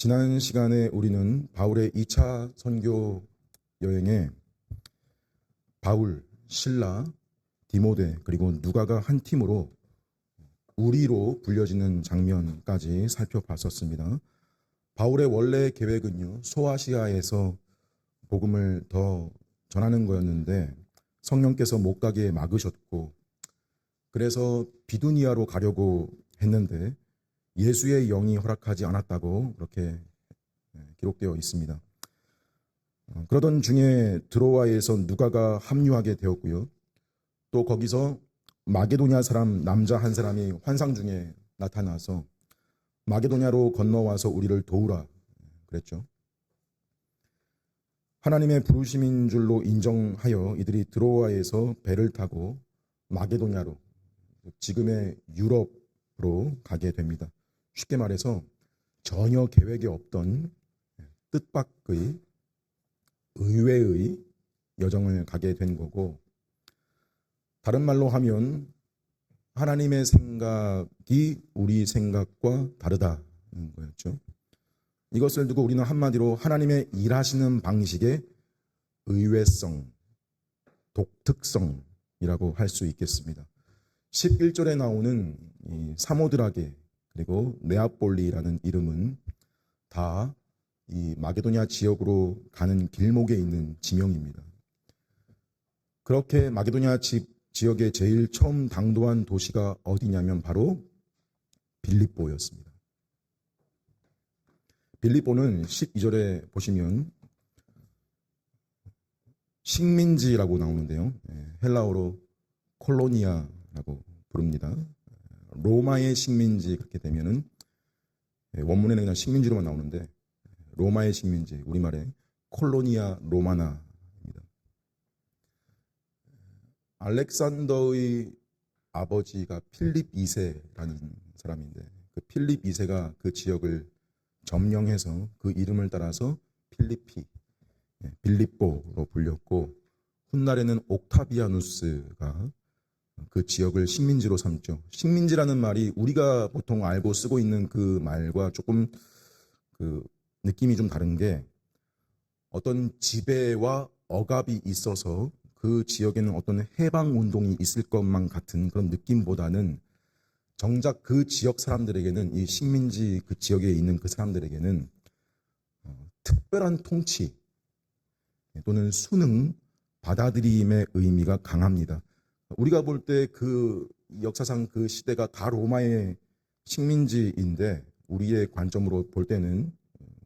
지난 시간에 우리는 바울의 2차 선교 여행에 바울, 실라, 디모데 그리고 누가가 한 팀으로 우리로 불려지는 장면까지 살펴봤었습니다. 바울의 원래 계획은요, 소아시아에서 복음을 더 전하는 거였는데 성령께서 못 가게 막으셨고, 그래서 비두니아로 가려고 했는데 예수의 영이 허락하지 않았다고 그렇게 기록되어 있습니다. 그러던 중에 드로아에서 누가가 합류하게 되었고요. 또 거기서 마게도냐 사람 남자 한 사람이 환상 중에 나타나서 마게도냐로 건너와서 우리를 도우라 그랬죠. 하나님의 부르심인 줄로 인정하여 이들이 드로아에서 배를 타고 마게도냐로, 지금의 유럽으로 가게 됩니다. 쉽게 말해서 전혀 계획이 없던 뜻밖의 의외의 여정을 가게 된 거고, 다른 말로 하면 하나님의 생각이 우리 생각과 다르다는 거였죠. 이것을 두고 우리는 한마디로 하나님의 일하시는 방식의 의외성, 독특성이라고 할 수 있겠습니다. 11절에 나오는 이 사모드라게 그리고 네아폴리라는 이름은 다 이 마게도냐 지역으로 가는 길목에 있는 지명입니다. 그렇게 마게도냐 지역에 제일 처음 당도한 도시가 어디냐면 바로 빌립보였습니다. 빌립보는 12절에 보시면 식민지라고 나오는데요. 헬라어로 콜로니아라고 부릅니다. 로마의 식민지 그렇게 되면은 원문에는 그냥 식민지로만 나오는데 로마의 식민지, 우리말에 콜로니아 로마나입니다. 알렉산더의 아버지가 필립 2세라는 사람인데 그 필립 2세가 그 지역을 점령해서 그 이름을 따라서 빌립보로 불렸고, 훗날에는 옥타비아누스가 그 지역을 식민지로 삼죠. 식민지라는 말이 우리가 보통 알고 쓰고 있는 그 말과 조금 그 느낌이 좀 다른 게, 어떤 지배와 억압이 있어서 그 지역에는 어떤 해방 운동이 있을 것만 같은 그런 느낌보다는 정작 그 지역 사람들에게는, 이 식민지 그 지역에 있는 그 사람들에게는 특별한 통치 또는 수능, 받아들임의 의미가 강합니다. 우리가 볼 때 그 역사상 그 시대가 다 로마의 식민지인데, 우리의 관점으로 볼 때는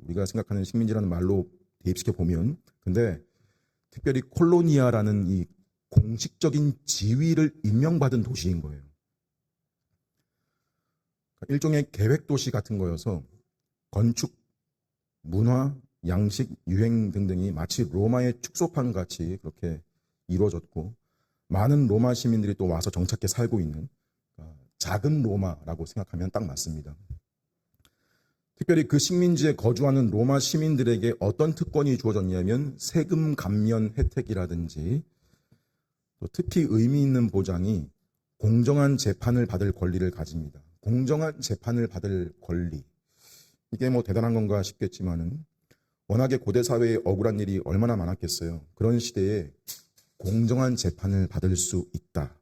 우리가 생각하는 식민지라는 말로 대입시켜 보면, 근데 특별히 콜로니아라는 이 공식적인 지위를 임명받은 도시인 거예요. 일종의 계획도시 같은 거여서 건축, 문화, 양식, 유행 등등이 마치 로마의 축소판 같이 그렇게 이루어졌고, 많은 로마 시민들이 또 와서 정착해 살고 있는 작은 로마라고 생각하면 딱 맞습니다. 특별히 그 식민지에 거주하는 로마 시민들에게 어떤 특권이 주어졌냐면 세금 감면 혜택이라든지, 또 특히 의미 있는 보장이 공정한 재판을 받을 권리를 가집니다. 공정한 재판을 받을 권리, 이게 뭐 대단한 건가 싶겠지만은 워낙에 고대 사회에 억울한 일이 얼마나 많았겠어요. 그런 시대에 공정한 재판을 받을 수 있다.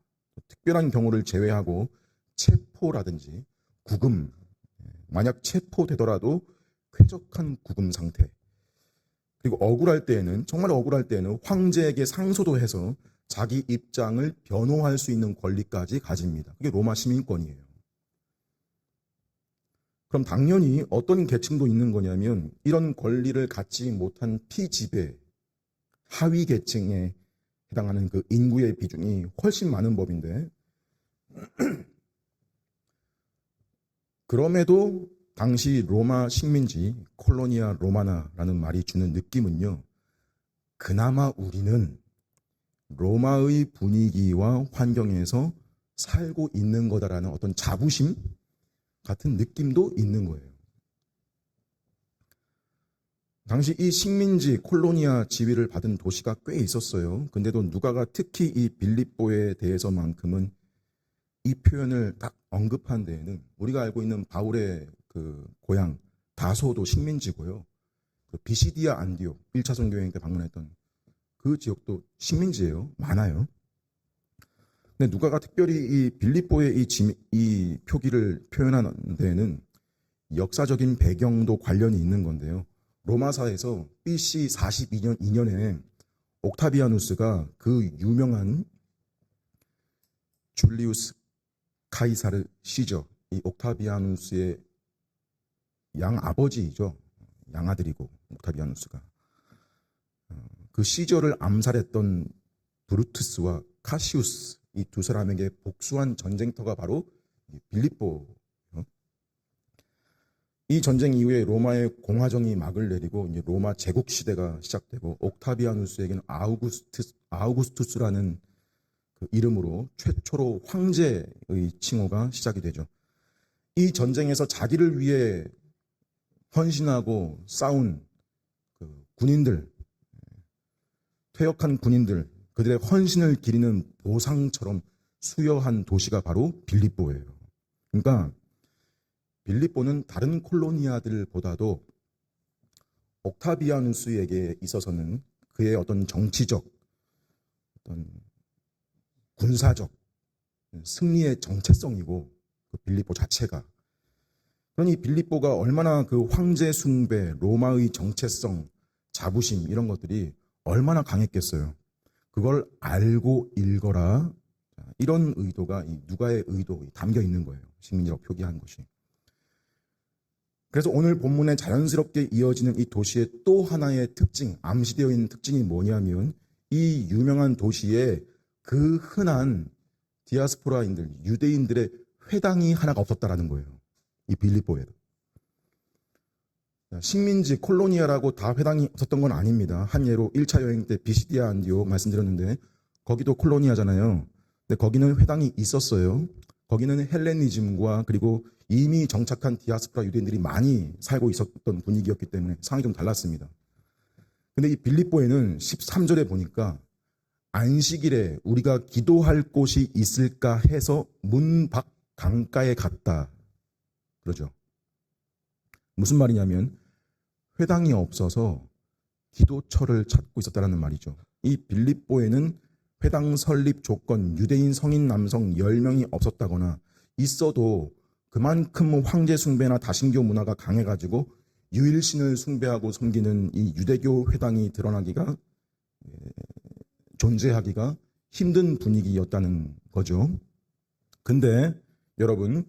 특별한 경우를 제외하고 체포라든지 구금, 만약 체포되더라도 쾌적한 구금 상태, 그리고 억울할 때에는, 정말 억울할 때에는 황제에게 상소도 해서 자기 입장을 변호할 수 있는 권리까지 가집니다. 그게 로마 시민권이에요. 그럼 당연히 어떤 계층도 있는 거냐면, 이런 권리를 갖지 못한 피지배, 하위 계층에 해당하는 그 인구의 비중이 훨씬 많은 법인데, 그럼에도 당시 로마 식민지, 콜로니아 로마나라는 말이 주는 느낌은요, 그나마 우리는 로마의 분위기와 환경에서 살고 있는 거다라는 어떤 자부심 같은 느낌도 있는 거예요. 당시 이 식민지, 콜로니아 지위를 받은 도시가 꽤 있었어요. 근데도 누가가 특히 이 빌립보에 대해서만큼은 이 표현을 딱 언급한 데에는, 우리가 알고 있는 바울의 그 고향 다소도 식민지고요. 그 비시디아 안디옥 1차 선교여행 때 방문했던 그 지역도 식민지예요. 많아요. 근데 누가가 특별히 이 빌립보의 이 표기를 표현하는 데에는 역사적인 배경도 관련이 있는 건데요. 로마사에서 BC 42년에 옥타비아누스가 그 유명한 줄리우스 카이사르 시저, 이 옥타비아누스의 양아버지이죠. 양아들이고 옥타비아누스가 그 시저를 암살했던 브루투스와 카시우스, 이 두 사람에게 복수한 전쟁터가 바로 빌립보. 이 전쟁 이후에 로마의 공화정이 막을 내리고 이제 로마 제국 시대가 시작되고 옥타비아누스에게는 아우구스투스라는 그 이름으로 최초로 황제의 칭호가 시작이 되죠. 이 전쟁에서 자기를 위해 헌신하고 싸운 그 군인들, 퇴역한 군인들, 그들의 헌신을 기리는 보상처럼 수여한 도시가 바로 빌립보예요. 그러니까 빌립보는 다른 콜로니아들보다도 옥타비아누스에게 있어서는 그의 어떤 정치적, 어떤 군사적 승리의 정체성이고 그 빌립보 자체가, 그러니 빌립보가 얼마나 그 황제 숭배, 로마의 정체성, 자부심 이런 것들이 얼마나 강했겠어요. 그걸 알고 읽어라, 이런 의도가 이 누가의 의도 담겨 있는 거예요. 식민지라고 표기한 것이. 그래서 오늘 본문에 자연스럽게 이어지는 이 도시의 또 하나의 특징, 암시되어 있는 특징이 뭐냐면 이 유명한 도시에 그 흔한 디아스포라인들, 유대인들의 회당이 하나가 없었다라는 거예요. 이 빌립보에도. 식민지, 콜로니아라고 다 회당이 없었던 건 아닙니다. 한 예로 1차 여행 때 비시디아 안디옥 말씀드렸는데 거기도 콜로니아잖아요. 근데 거기는 회당이 있었어요. 거기는 헬레니즘과 그리고 이미 정착한 디아스포라 유대인들이 많이 살고 있었던 분위기였기 때문에 상황이 좀 달랐습니다. 근데 이 빌립보에는 13절에 보니까 안식일에 우리가 기도할 곳이 있을까 해서 문 밖 강가에 갔다 그러죠. 무슨 말이냐면 회당이 없어서 기도처를 찾고 있었다는 말이죠. 이 빌립보에는 회당 설립 조건, 유대인 성인 남성 10명이 없었다거나 있어도 그만큼 황제 숭배나 다신교 문화가 강해가지고 유일신을 숭배하고 섬기는 이 유대교 회당이 드러나기가, 존재하기가 힘든 분위기였다는 거죠. 근데 여러분,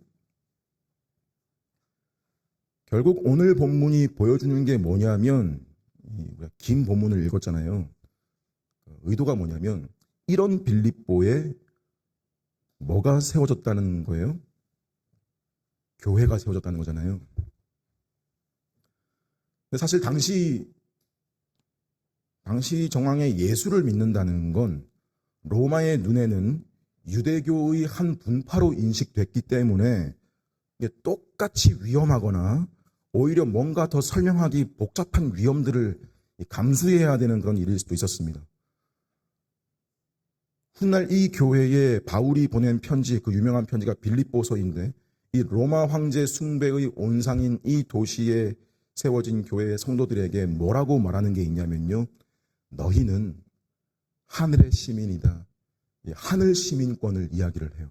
결국 오늘 본문이 보여주는 게 뭐냐면, 긴 본문을 읽었잖아요. 의도가 뭐냐면 이런 빌립보에 뭐가 세워졌다는 거예요? 교회가 세워졌다는 거잖아요. 근데 사실 당시 정황에 예수를 믿는다는 건 로마의 눈에는 유대교의 한 분파로 인식됐기 때문에 이게 똑같이 위험하거나 오히려 뭔가 더 설명하기 복잡한 위험들을 감수해야 되는 그런 일일 수도 있었습니다. 훗날 이 교회에 바울이 보낸 편지, 그 유명한 편지가 빌립보서인데 이 로마 황제 숭배의 온상인 이 도시에 세워진 교회의 성도들에게 뭐라고 말하는 게 있냐면요, 너희는 하늘의 시민이다. 하늘 시민권을 이야기를 해요.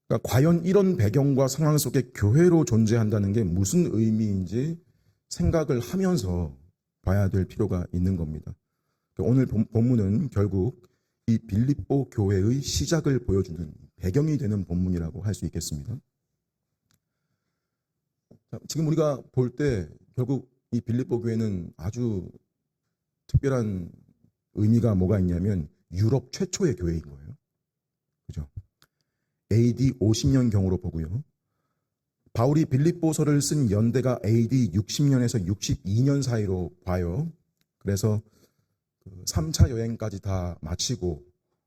그러니까 과연 이런 배경과 상황 속에 교회로 존재한다는 게 무슨 의미인지 생각을 하면서 봐야 될 필요가 있는 겁니다. 오늘 본문은 결국 이 빌립보 교회의 시작을 보여주는 배경이 되는 본문이라고 할 수 있겠습니다. 지금 우리가 볼 때 결국 이 빌립보 교회는 아주 특별한 의미가 뭐가 있냐면 유럽 최초의 교회인 거예요. 그죠? AD 50년경으로 보고요. 바울이 빌립보서를 쓴 연대가 AD 60년에서 62년 사이로 봐요. 그래서 3차 여행까지 다 마치고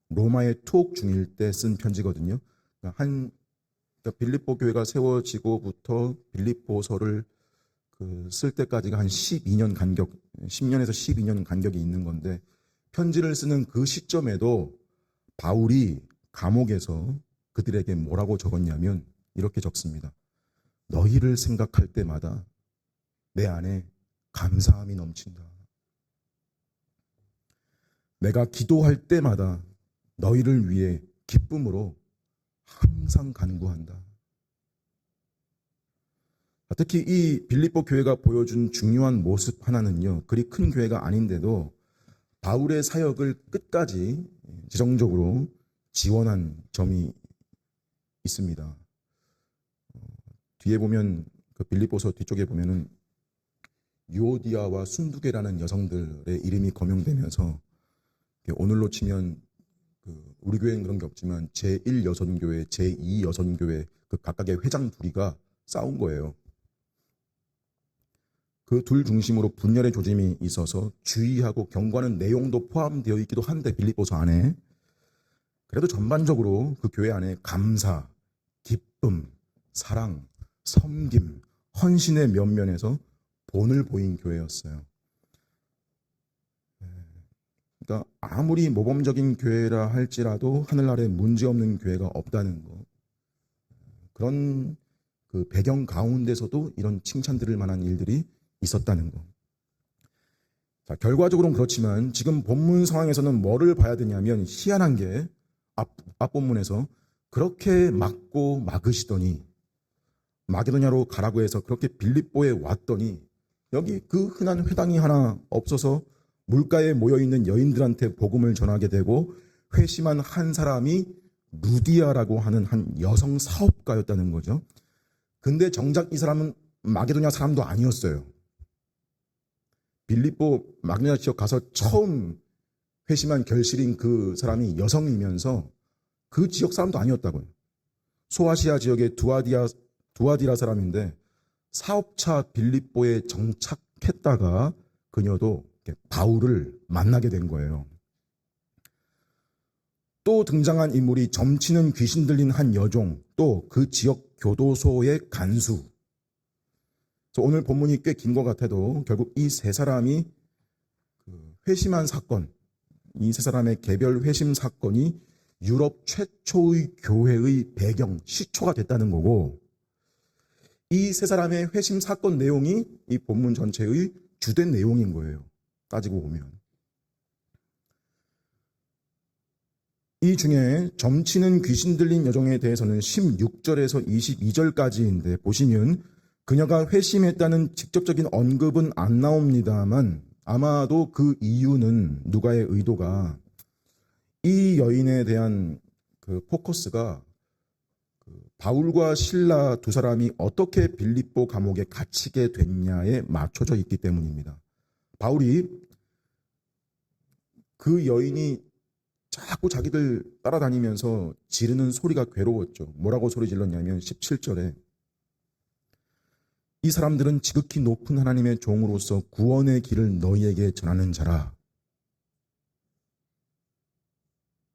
로마에 투옥 중일 때 쓴 편지거든요. 그러니까 빌립보 교회가 세워지고부터 빌립보서를 쓸 때까지가 한 12년 간격, 10년에서 12년 간격이 있는 건데, 편지를 쓰는 그 시점에도 바울이 감옥에서 그들에게 뭐라고 적었냐면 이렇게 적습니다. 너희를 생각할 때마다 내 안에 감사함이 넘친다. 내가 기도할 때마다 너희를 위해 기쁨으로 항상 간구한다. 특히 이 빌립보 교회가 보여준 중요한 모습 하나는요, 그리 큰 교회가 아닌데도 바울의 사역을 끝까지 지정적으로 지원한 점이 있습니다. 뒤에 보면 그 빌립보서 뒤쪽에 보면은 유오디아와 순두계라는 여성들의 이름이 거명되면서 오늘로 치면 우리 교회는 그런 게 없지만 제1 여선교회, 제2 여선교회 그 각각의 회장 둘이가 싸운 거예요. 그 둘 중심으로 분열의 조짐이 있어서 주의하고 경고하는 내용도 포함되어 있기도 한데 빌립보서 안에 그래도 전반적으로 그 교회 안에 감사, 기쁨, 사랑, 섬김, 헌신의 면면에서 본을 보인 교회였어요. 그러니까 아무리 모범적인 교회라 할지라도 하늘 아래 문제없는 교회가 없다는 거. 그런 그 배경 가운데서도 이런 칭찬 들을 만한 일들이 있었다는 거. 자, 결과적으로는 그렇지만 지금 본문 상황에서는 뭐를 봐야 되냐면 희한한 게 앞본문에서 그렇게 막고 막으시더니 마게도냐로 가라고 해서 그렇게 빌립보에 왔더니 여기 그 흔한 회당이 하나 없어서 물가에 모여있는 여인들한테 복음을 전하게 되고 회심한 한 사람이 루디아라고 하는 한 여성 사업가였다는 거죠. 근데 정작 이 사람은 마게도냐 사람도 아니었어요. 빌립보 마게도냐 지역 가서 처음 회심한 결실인 그 사람이 여성이면서 그 지역 사람도 아니었다고요. 소아시아 지역의 두아디라 사람인데 사업차 빌립보에 정착했다가 그녀도 바울을 만나게 된 거예요. 또 등장한 인물이 점치는 귀신 들린 한 여종, 또 그 지역 교도소의 간수. 오늘 본문이 꽤 긴 것 같아도 결국 이 세 사람이 회심한 사건, 이 세 사람의 개별 회심 사건이 유럽 최초의 교회의 배경, 시초가 됐다는 거고, 이 세 사람의 회심 사건 내용이 이 본문 전체의 주된 내용인 거예요. 따지고 보면. 이 중에 점치는 귀신 들린 여종에 대해서는 16절에서 22절까지인데 보시면 그녀가 회심했다는 직접적인 언급은 안 나옵니다만 아마도 그 이유는 누가의 의도가 이 여인에 대한 그 포커스가 바울과 실라 두 사람이 어떻게 빌립보 감옥에 갇히게 됐냐에 맞춰져 있기 때문입니다. 바울이 그 여인이 자꾸 자기들 따라다니면서 지르는 소리가 괴로웠죠. 뭐라고 소리 질렀냐면 17절에 이 사람들은 지극히 높은 하나님의 종으로서 구원의 길을 너희에게 전하는 자라.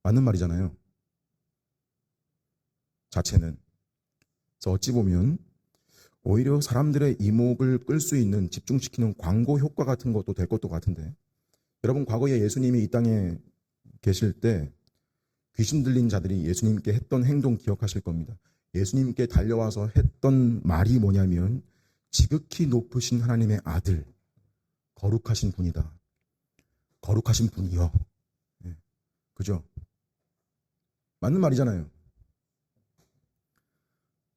맞는 말이잖아요. 자체는. 그래서 어찌 보면 오히려 사람들의 이목을 끌 수 있는 집중시키는 광고 효과 같은 것도 될 것도 같은데 여러분 과거에 예수님이 이 땅에 계실 때 귀신 들린 자들이 예수님께 했던 행동 기억하실 겁니다. 예수님께 달려와서 했던 말이 뭐냐면 지극히 높으신 하나님의 아들 거룩하신 분이다. 거룩하신 분이요. 네. 그죠? 맞는 말이잖아요.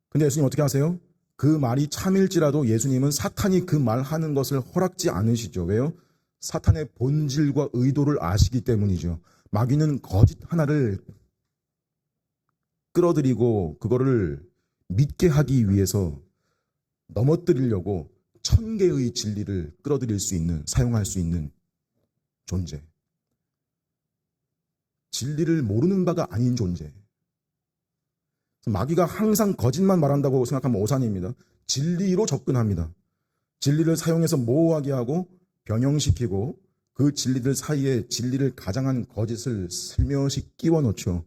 근데 예수님 어떻게 하세요? 그 말이 참일지라도 예수님은 사탄이 그 말하는 것을 허락지 않으시죠. 왜요? 사탄의 본질과 의도를 아시기 때문이죠. 마귀는 거짓 하나를 끌어들이고 그거를 믿게 하기 위해서 넘어뜨리려고 1000개의 진리를 끌어들일 수 있는, 사용할 수 있는 존재. 진리를 모르는 바가 아닌 존재. 마귀가 항상 거짓만 말한다고 생각하면 오산입니다. 진리로 접근합니다. 진리를 사용해서 모호하게 하고 변형시키고 그 진리들 사이에 진리를 가장한 거짓을 슬며시 끼워 넣죠.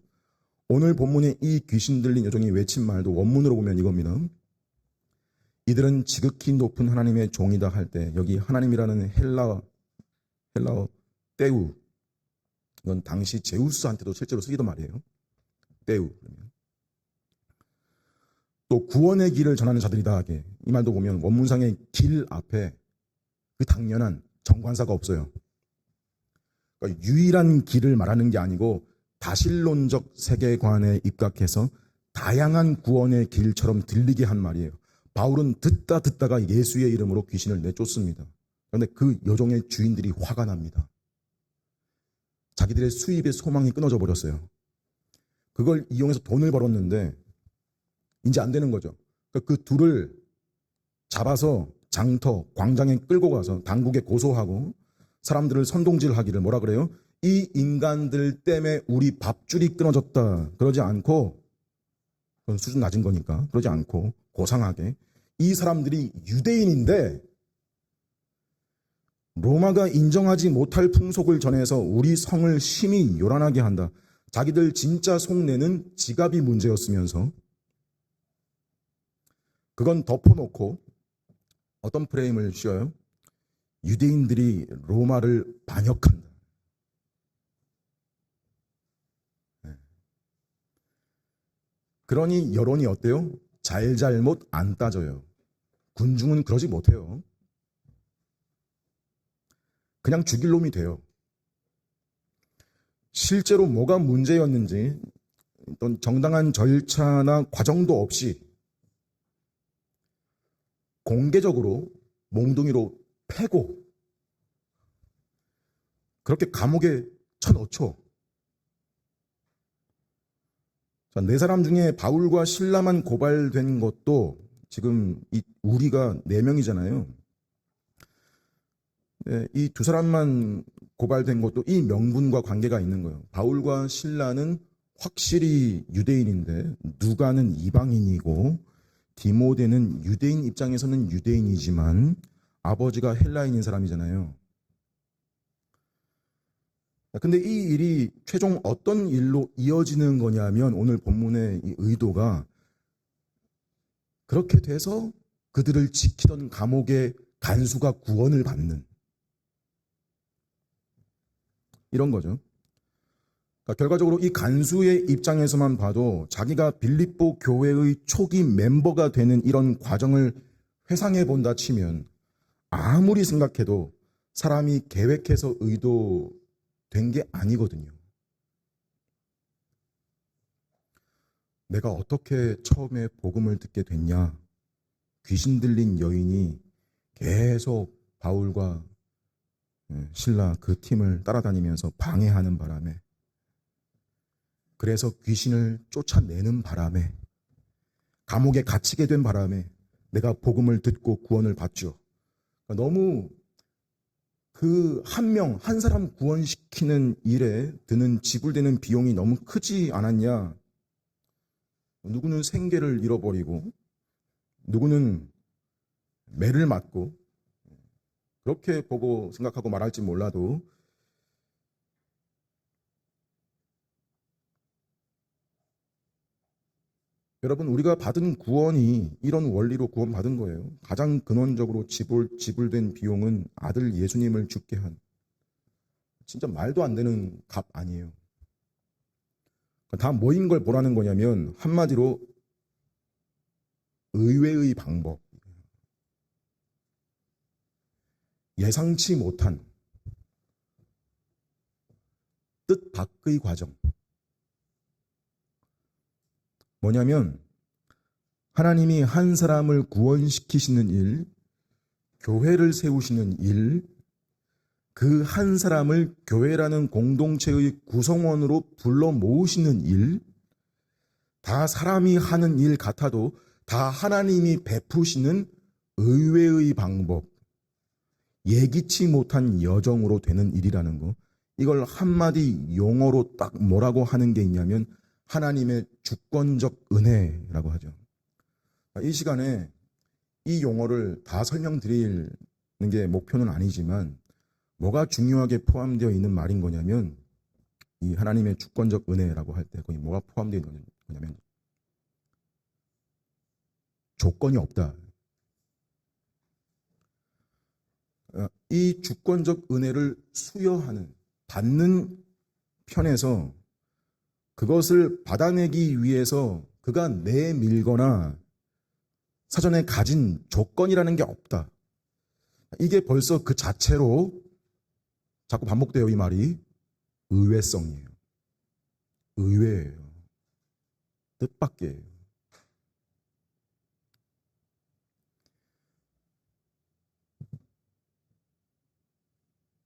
오늘 본문에 이 귀신 들린 여종이 외친 말도 원문으로 보면 이겁니다. 이들은 지극히 높은 하나님의 종이다 할 때 여기 하나님이라는 헬라어 떼우, 이건 당시 제우스한테도 실제로 쓰이던 말이에요. 떼우. 또 구원의 길을 전하는 자들이다 하게. 이 말도 보면 원문상의 길 앞에 그 당연한 정관사가 없어요. 그러니까 유일한 길을 말하는 게 아니고 다신론적 세계관에 입각해서 다양한 구원의 길처럼 들리게 한 말이에요. 바울은 듣다가 예수의 이름으로 귀신을 내쫓습니다. 그런데 그 여종의 주인들이 화가 납니다. 자기들의 수입의 소망이 끊어져 버렸어요. 그걸 이용해서 돈을 벌었는데 이제 안 되는 거죠. 그러니까 그 둘을 잡아서 장터, 광장에 끌고 가서 당국에 고소하고 사람들을 선동질하기를 뭐라 그래요? 이 인간들 때문에 우리 밥줄이 끊어졌다. 그러지 않고, 그건 수준 낮은 거니까 그러지 않고 고상하게 이 사람들이 유대인인데 로마가 인정하지 못할 풍속을 전해서 우리 성을 심히 요란하게 한다. 자기들 진짜 속내는 지갑이 문제였으면서 그건 덮어놓고 어떤 프레임을 씌워요? 유대인들이 로마를 반역한다. 그러니 여론이 어때요? 잘잘못 안 따져요. 군중은 그러지 못해요. 그냥 죽일 놈이 돼요. 실제로 뭐가 문제였는지 어떤 정당한 절차나 과정도 없이 공개적으로 몽둥이로 패고 그렇게 감옥에 쳐넣죠. 자, 네 사람 중에 바울과 실라만 고발된 것도 지금 우리가 4명이잖아요. 네, 이 두 사람만 고발된 것도 이 명분과 관계가 있는 거예요. 바울과 실라는 확실히 유대인인데 누가는 이방인이고 디모데는 유대인 입장에서는 유대인이지만 아버지가 헬라인인 사람이잖아요. 근데 이 일이 최종 어떤 일로 이어지는 거냐면 오늘 본문의 이 의도가 그렇게 돼서 그들을 지키던 감옥의 간수가 구원을 받는 이런 거죠. 그러니까 결과적으로 이 간수의 입장에서만 봐도 자기가 빌립보 교회의 초기 멤버가 되는 이런 과정을 회상해 본다 치면 아무리 생각해도 사람이 계획해서 의도된 게 아니거든요. 내가 어떻게 처음에 복음을 듣게 됐냐? 귀신 들린 여인이 계속 바울과 실라 그 팀을 따라다니면서 방해하는 바람에 그래서 귀신을 쫓아내는 바람에 감옥에 갇히게 된 바람에 내가 복음을 듣고 구원을 받죠. 너무 그 한 사람 구원시키는 일에 드는 지불되는 비용이 너무 크지 않았냐. 누구는 생계를 잃어버리고 누구는 매를 맞고 그렇게 보고 생각하고 말할지 몰라도 여러분 우리가 받은 구원이 이런 원리로 구원받은 거예요. 가장 근원적으로 지불된 비용은 아들 예수님을 죽게 한 진짜 말도 안 되는 값 아니에요. 다 뭐인 걸 보라는 거냐면 한마디로 의외의 방법, 예상치 못한 뜻 밖의 과정. 뭐냐면 하나님이 한 사람을 구원시키시는 일, 교회를 세우시는 일, 그 한 사람을 교회라는 공동체의 구성원으로 불러 모으시는 일, 다 사람이 하는 일 같아도 다 하나님이 베푸시는 의외의 방법, 예기치 못한 여정으로 되는 일이라는 거. 이걸 한마디 용어로 딱 뭐라고 하는 게 있냐면 하나님의 주권적 은혜라고 하죠. 이 시간에 이 용어를 다 설명드리는 게 목표는 아니지만 뭐가 중요하게 포함되어 있는 말인 거냐면 이 하나님의 주권적 은혜라고 할 때 거기 뭐가 포함되어 있는 거냐면 조건이 없다. 이 주권적 은혜를 수여하는 받는 편에서 그것을 받아내기 위해서 그가 내밀거나 사전에 가진 조건이라는 게 없다. 이게 벌써 그 자체로 자꾸 반복돼요. 이 말이 의외성이에요. 의외예요. 뜻밖이에요.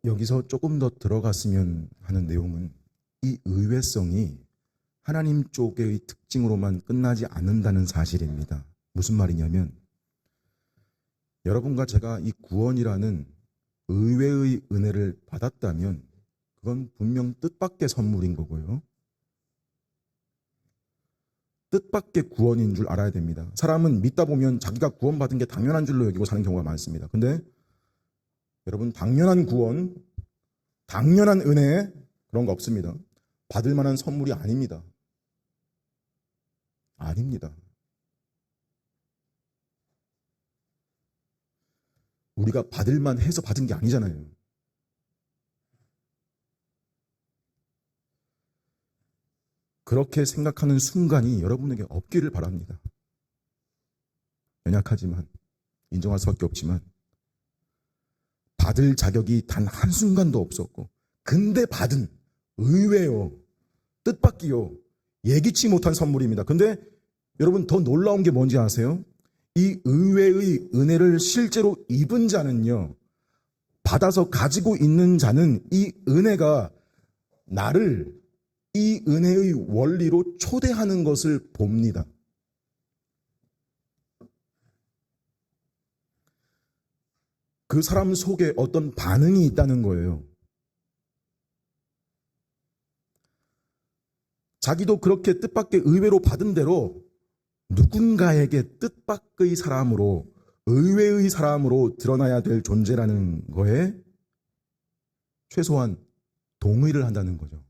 여기서 조금 더 들어갔으면 하는 내용은 이 의외성이 하나님 쪽의 특징으로만 끝나지 않는다는 사실입니다. 무슨 말이냐면 여러분과 제가 이 구원이라는 의외의 은혜를 받았다면 그건 분명 뜻밖의 선물인 거고요. 뜻밖의 구원인 줄 알아야 됩니다. 사람은 믿다 보면 자기가 구원받은 게 당연한 줄로 여기고 사는 경우가 많습니다. 근데 여러분, 당연한 구원, 당연한 은혜 그런 거 없습니다. 받을 만한 선물이 아닙니다. 아닙니다. 우리가 받을만 해서 받은 게 아니잖아요. 그렇게 생각하는 순간이 여러분에게 없기를 바랍니다. 연약하지만, 인정할 수밖에 없지만 받을 자격이 단 한순간도 없었고 근데 받은 의외요, 뜻밖이요, 예기치 못한 선물입니다. 근데 여러분 더 놀라운 게 뭔지 아세요? 이 의외의 은혜를 실제로 입은 자는요, 받아서 가지고 있는 자는 이 은혜가 나를 이 은혜의 원리로 초대하는 것을 봅니다. 그 사람 속에 어떤 반응이 있다는 거예요. 자기도 그렇게 뜻밖의 의외로 받은 대로 누군가에게 뜻밖의 사람으로, 의외의 사람으로 드러나야 될 존재라는 거에 최소한 동의를 한다는 거죠.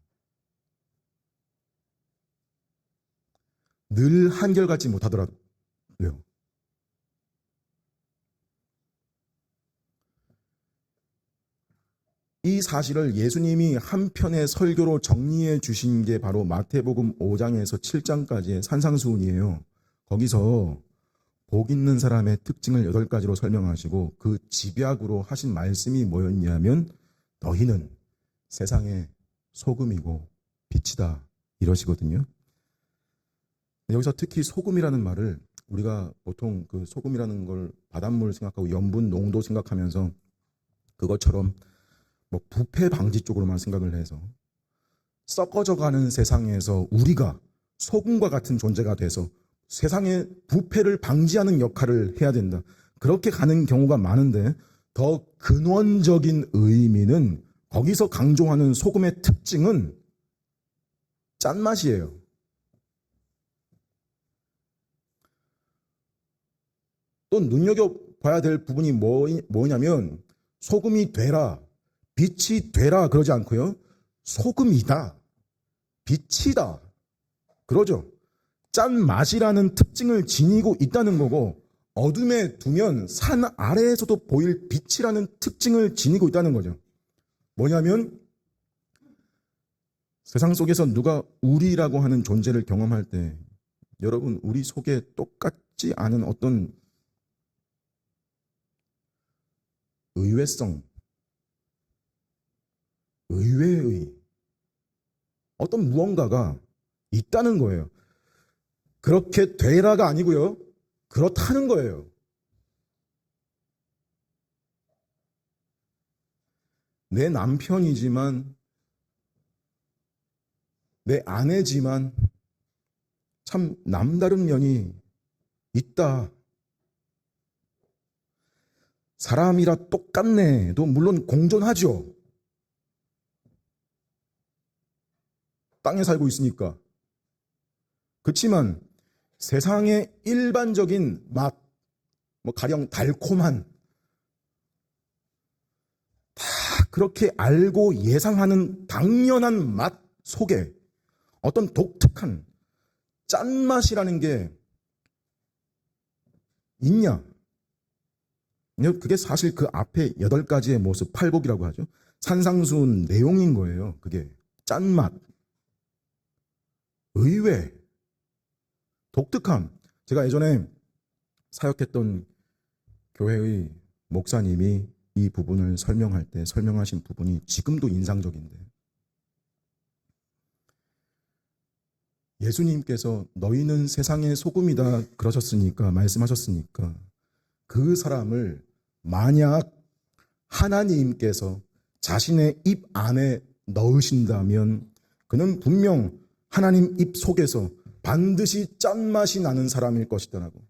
늘 한결같지 못하더라도요. 이 사실을 예수님이 한 편의 설교로 정리해 주신 게 바로 마태복음 5장에서 7장까지의 산상수훈이에요. 거기서 복 있는 사람의 특징을 8가지로 설명하시고 그 집약으로 하신 말씀이 뭐였냐면 너희는 세상의 소금이고 빛이다 이러시거든요. 여기서 특히 소금이라는 말을 우리가 보통 그 소금이라는 걸 바닷물 생각하고 염분 농도 생각하면서 그것처럼 뭐 부패 방지 쪽으로만 생각을 해서 썩어져가는 세상에서 우리가 소금과 같은 존재가 돼서 세상의 부패를 방지하는 역할을 해야 된다. 그렇게 가는 경우가 많은데 더 근원적인 의미는 거기서 강조하는 소금의 특징은 짠맛이에요. 또 눈여겨봐야 될 부분이 뭐냐면 소금이 되라, 빛이 되라 그러지 않고요. 소금이다, 빛이다 그러죠. 짠맛이라는 특징을 지니고 있다는 거고 어둠에 두면 산 아래에서도 보일 빛이라는 특징을 지니고 있다는 거죠. 뭐냐면 세상 속에서 누가 우리라고 하는 존재를 경험할 때 여러분 우리 속에 똑같지 않은 어떤 의외성, 의외의 어떤 무언가가 있다는 거예요. 그렇게 되라가 아니고요. 그렇다는 거예요. 내 남편이지만 내 아내지만 참 남다른 면이 있다. 사람이라 똑같네도 물론 공존하죠. 땅에 살고 있으니까. 그렇지만 세상의 일반적인 맛, 뭐 가령 달콤한 다 그렇게 알고 예상하는 당연한 맛 속에 어떤 독특한 짠맛이라는 게 있냐? 그게 사실 그 앞에 8가지의 모습, 팔복이라고 하죠. 산상수훈 내용인 거예요. 그게 짠맛, 의외, 독특함. 제가 예전에 사역했던 교회의 목사님이 이 부분을 설명할 때 설명하신 부분이 지금도 인상적인데, 예수님께서 너희는 세상의 소금이다 그러셨으니까, 말씀하셨으니까, 그 사람을 만약 하나님께서 자신의 입 안에 넣으신다면 그는 분명 하나님 입 속에서 반드시 짠맛이 나는 사람일 것이다라고.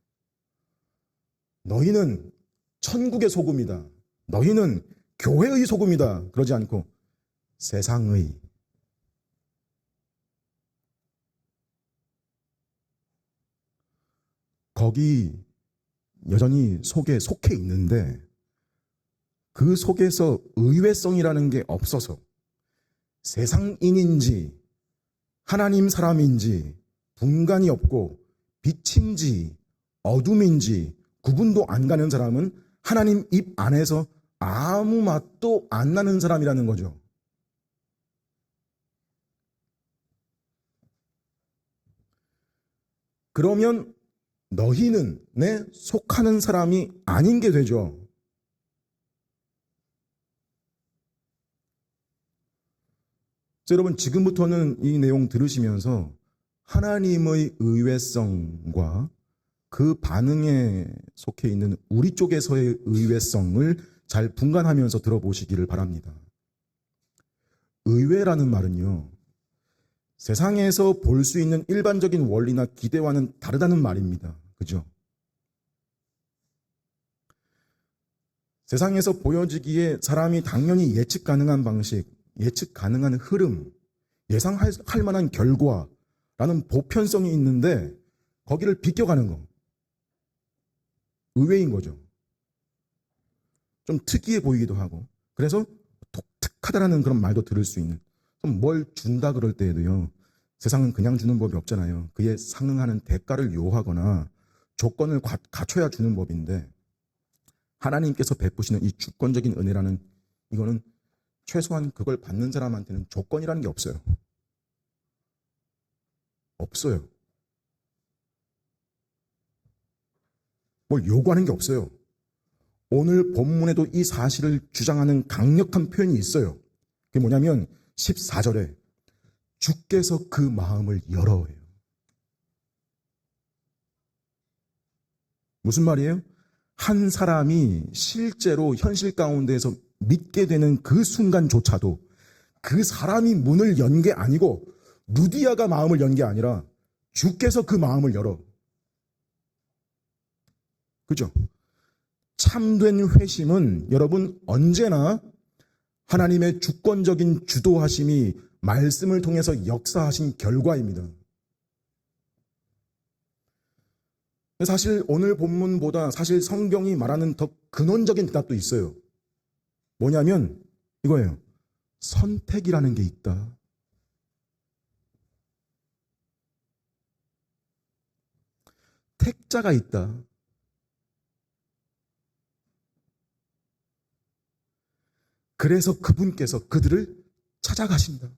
너희는 천국의 소금이다, 너희는 교회의 소금이다 그러지 않고 세상의, 거기 여전히 속에 속해 있는데 그 속에서 의외성이라는 게 없어서 세상인인지 하나님 사람인지 분간이 없고 빛인지 어둠인지 구분도 안 가는 사람은 하나님 입 안에서 아무 맛도 안 나는 사람이라는 거죠. 그러면 너희는 내 속하는 사람이 아닌 게 되죠. 여러분, 지금부터는 이 내용 들으시면서 하나님의 의외성과 그 반응에 속해 있는 우리 쪽에서의 의외성을 잘 분간하면서 들어보시기를 바랍니다. 의외라는 말은요, 세상에서 볼 수 있는 일반적인 원리나 기대와는 다르다는 말입니다. 그죠? 세상에서 보여지기에 사람이 당연히 예측 가능한 방식, 예측 가능한 흐름, 예상할 만한 결과라는 보편성이 있는데 거기를 비껴가는 거, 의외인 거죠. 좀 특이해 보이기도 하고, 그래서 독특하다라는 그런 말도 들을 수 있는. 뭘 준다 그럴 때에도요, 세상은 그냥 주는 법이 없잖아요. 그에 상응하는 대가를 요하거나 조건을 갖춰야 주는 법인데, 하나님께서 베푸시는 이 주권적인 은혜라는, 이거는 최소한 그걸 받는 사람한테는 조건이라는 게 없어요. 없어요. 뭘 요구하는 게 없어요. 오늘 본문에도 이 사실을 주장하는 강력한 표현이 있어요. 그게 뭐냐면 14절에 주께서 그 마음을 열어요. 무슨 말이에요? 한 사람이 실제로 현실 가운데에서 믿게 되는 그 순간조차도 그 사람이 문을 연 게 아니고 루디아가 마음을 연 게 아니라 주께서 그 마음을 열어. 그죠? 참된 회심은 여러분 언제나 하나님의 주권적인 주도하심이 말씀을 통해서 역사하신 결과입니다. 사실 오늘 본문보다 사실 성경이 말하는 더 근원적인 대답도 있어요. 뭐냐면 이거예요. 선택이라는 게 있다. 택자가 있다. 그래서 그분께서 그들을 찾아가신다.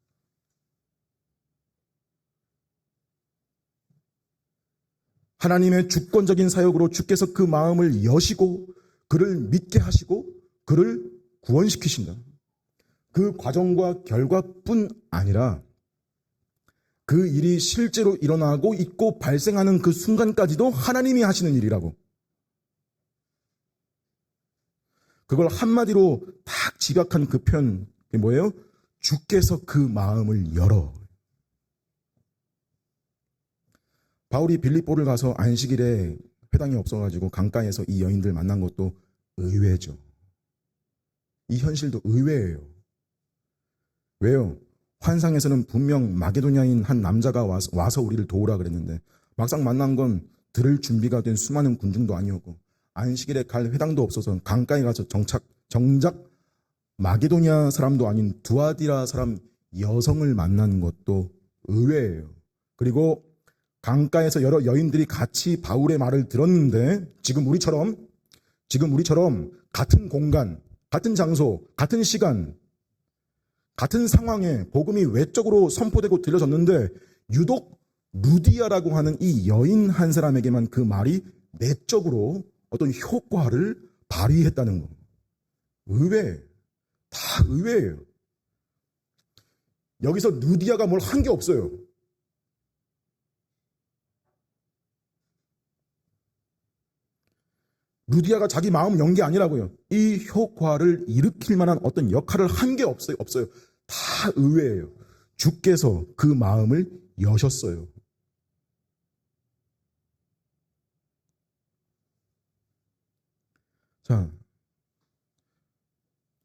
하나님의 주권적인 사역으로 주께서 그 마음을 여시고 그를 믿게 하시고 그를 구원시키신다. 그 과정과 결과뿐 아니라 그 일이 실제로 일어나고 있고 발생하는 그 순간까지도 하나님이 하시는 일이라고. 그걸 한마디로 딱 집약한 그 표현, 그게 뭐예요? 주께서 그 마음을 열어. 바울이 빌립보를 가서 안식일에 회당이 없어가지고 강가에서 이 여인들 만난 것도 의외죠. 이 현실도 의외예요. 왜요? 환상에서는 분명 마게도냐인 한 남자가 와서 우리를 도우라 그랬는데 막상 만난 건 들을 준비가 된 수많은 군중도 아니었고 안식일에 갈 회당도 없어서 강가에 가서 정작 마게도냐 사람도 아닌 두아디라 사람 여성을 만난 것도 의외예요. 그리고 강가에서 여러 여인들이 같이 바울의 말을 들었는데 지금 우리처럼 같은 공간, 같은 장소, 같은 시간, 같은 상황에 복음이 외적으로 선포되고 들려졌는데 유독 루디아라고 하는 이 여인 한 사람에게만 그 말이 내적으로 어떤 효과를 발휘했다는 거. 의외, 다 의외예요. 여기서 루디아가 뭘 한 게 없어요. 루디아가 자기 마음을 연 게 아니라고요. 이 효과를 일으킬 만한 어떤 역할을 한 게 없어요. 다 의외예요. 주께서 그 마음을 여셨어요. 자,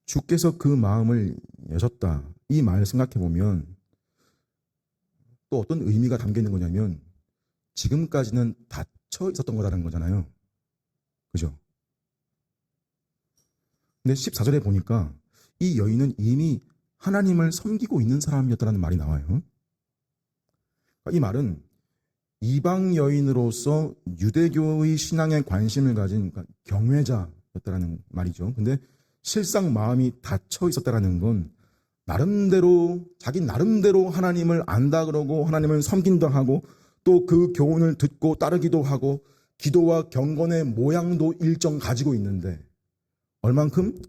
주께서 그 마음을 여셨다. 이 말 생각해 보면 또 어떤 의미가 담겨 있는 거냐면 지금까지는 닫혀 있었던 거라는 거잖아요. 그죠? 근데 14절에 보니까 이 여인은 이미 하나님을 섬기고 있는 사람이었다는 말이 나와요. 이 말은 이방 여인으로서 유대교의 신앙에 관심을 가진 경외자였다는 말이죠. 근데 실상 마음이 닫혀 있었다는 건 자기 나름대로 하나님을 안다 그러고 하나님을 섬긴다 하고 또 그 교훈을 듣고 따르기도 하고 기도와 경건의 모양도 일정 가지고 있는데 얼만큼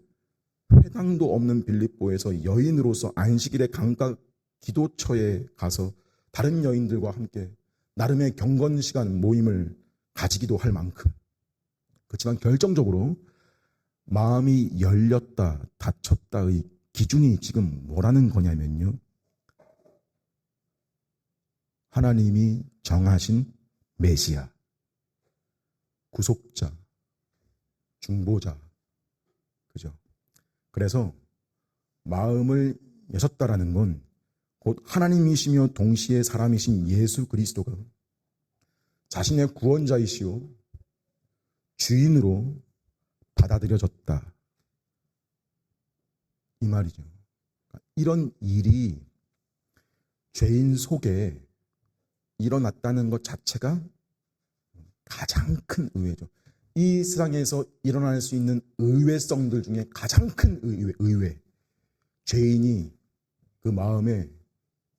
회당도 없는 빌립보에서 여인으로서 안식일의 강가 기도처에 가서 다른 여인들과 함께 나름의 경건 시간 모임을 가지기도 할 만큼 그렇지만 결정적으로 마음이 열렸다 닫혔다의 기준이 지금 뭐라는 거냐면요. 하나님이 정하신 메시아, 구속자, 중보자, 그죠? 그래서 마음을 여셨다라는 건 곧 하나님이시며 동시에 사람이신 예수 그리스도가 자신의 구원자이시오 주인으로 받아들여졌다. 이 말이죠. 이런 일이 죄인 속에 일어났다는 것 자체가 가장 큰 의외죠. 이 세상에서 일어날 수 있는 의외성들 중에 가장 큰 의외. 죄인이 그 마음에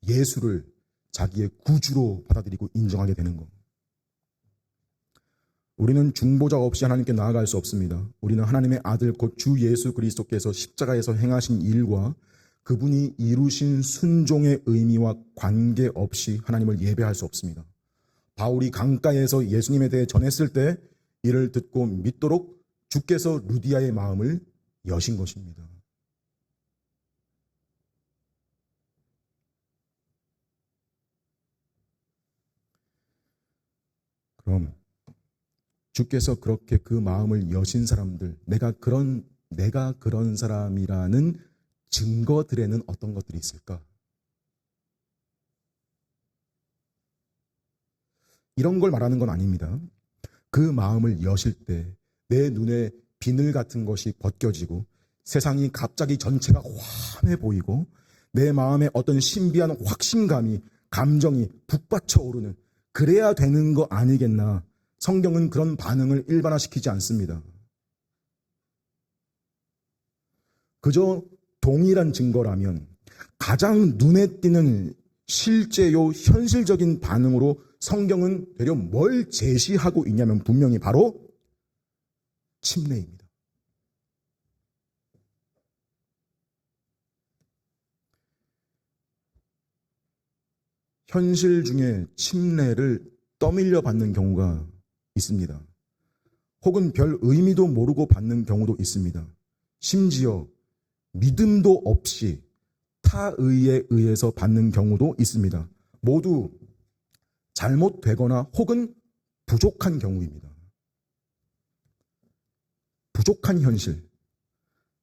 예수를 자기의 구주로 받아들이고 인정하게 되는 것. 우리는 중보자 없이 하나님께 나아갈 수 없습니다. 우리는 하나님의 아들 곧 주 예수 그리스도께서 십자가에서 행하신 일과 그분이 이루신 순종의 의미와 관계없이 하나님을 예배할 수 없습니다. 바울이 강가에서 예수님에 대해 전했을 때 이를 듣고 믿도록 주께서 루디아의 마음을 여신 것입니다. 그럼 주께서 그렇게 그 마음을 여신 사람들, 내가 그런 사람이라는 증거들에는 어떤 것들이 있을까? 이런 걸 말하는 건 아닙니다. 그 마음을 여실 때 내 눈에 비늘 같은 것이 벗겨지고 세상이 갑자기 전체가 환해 보이고 내 마음에 어떤 신비한 확신감이 감정이 북받쳐 오르는 그래야 되는 거 아니겠나. 성경은 그런 반응을 일반화시키지 않습니다. 그저 동일한 증거라면 가장 눈에 띄는 실제요 현실적인 반응으로 성경은 되려 뭘 제시하고 있냐면 분명히 바로 침례입니다. 현실 중에 침례를 떠밀려 받는 경우가 있습니다. 혹은 별 의미도 모르고 받는 경우도 있습니다. 심지어 믿음도 없이 타의에 의해서 받는 경우도 있습니다. 모두 잘못되거나 혹은 부족한 경우입니다. 부족한 현실.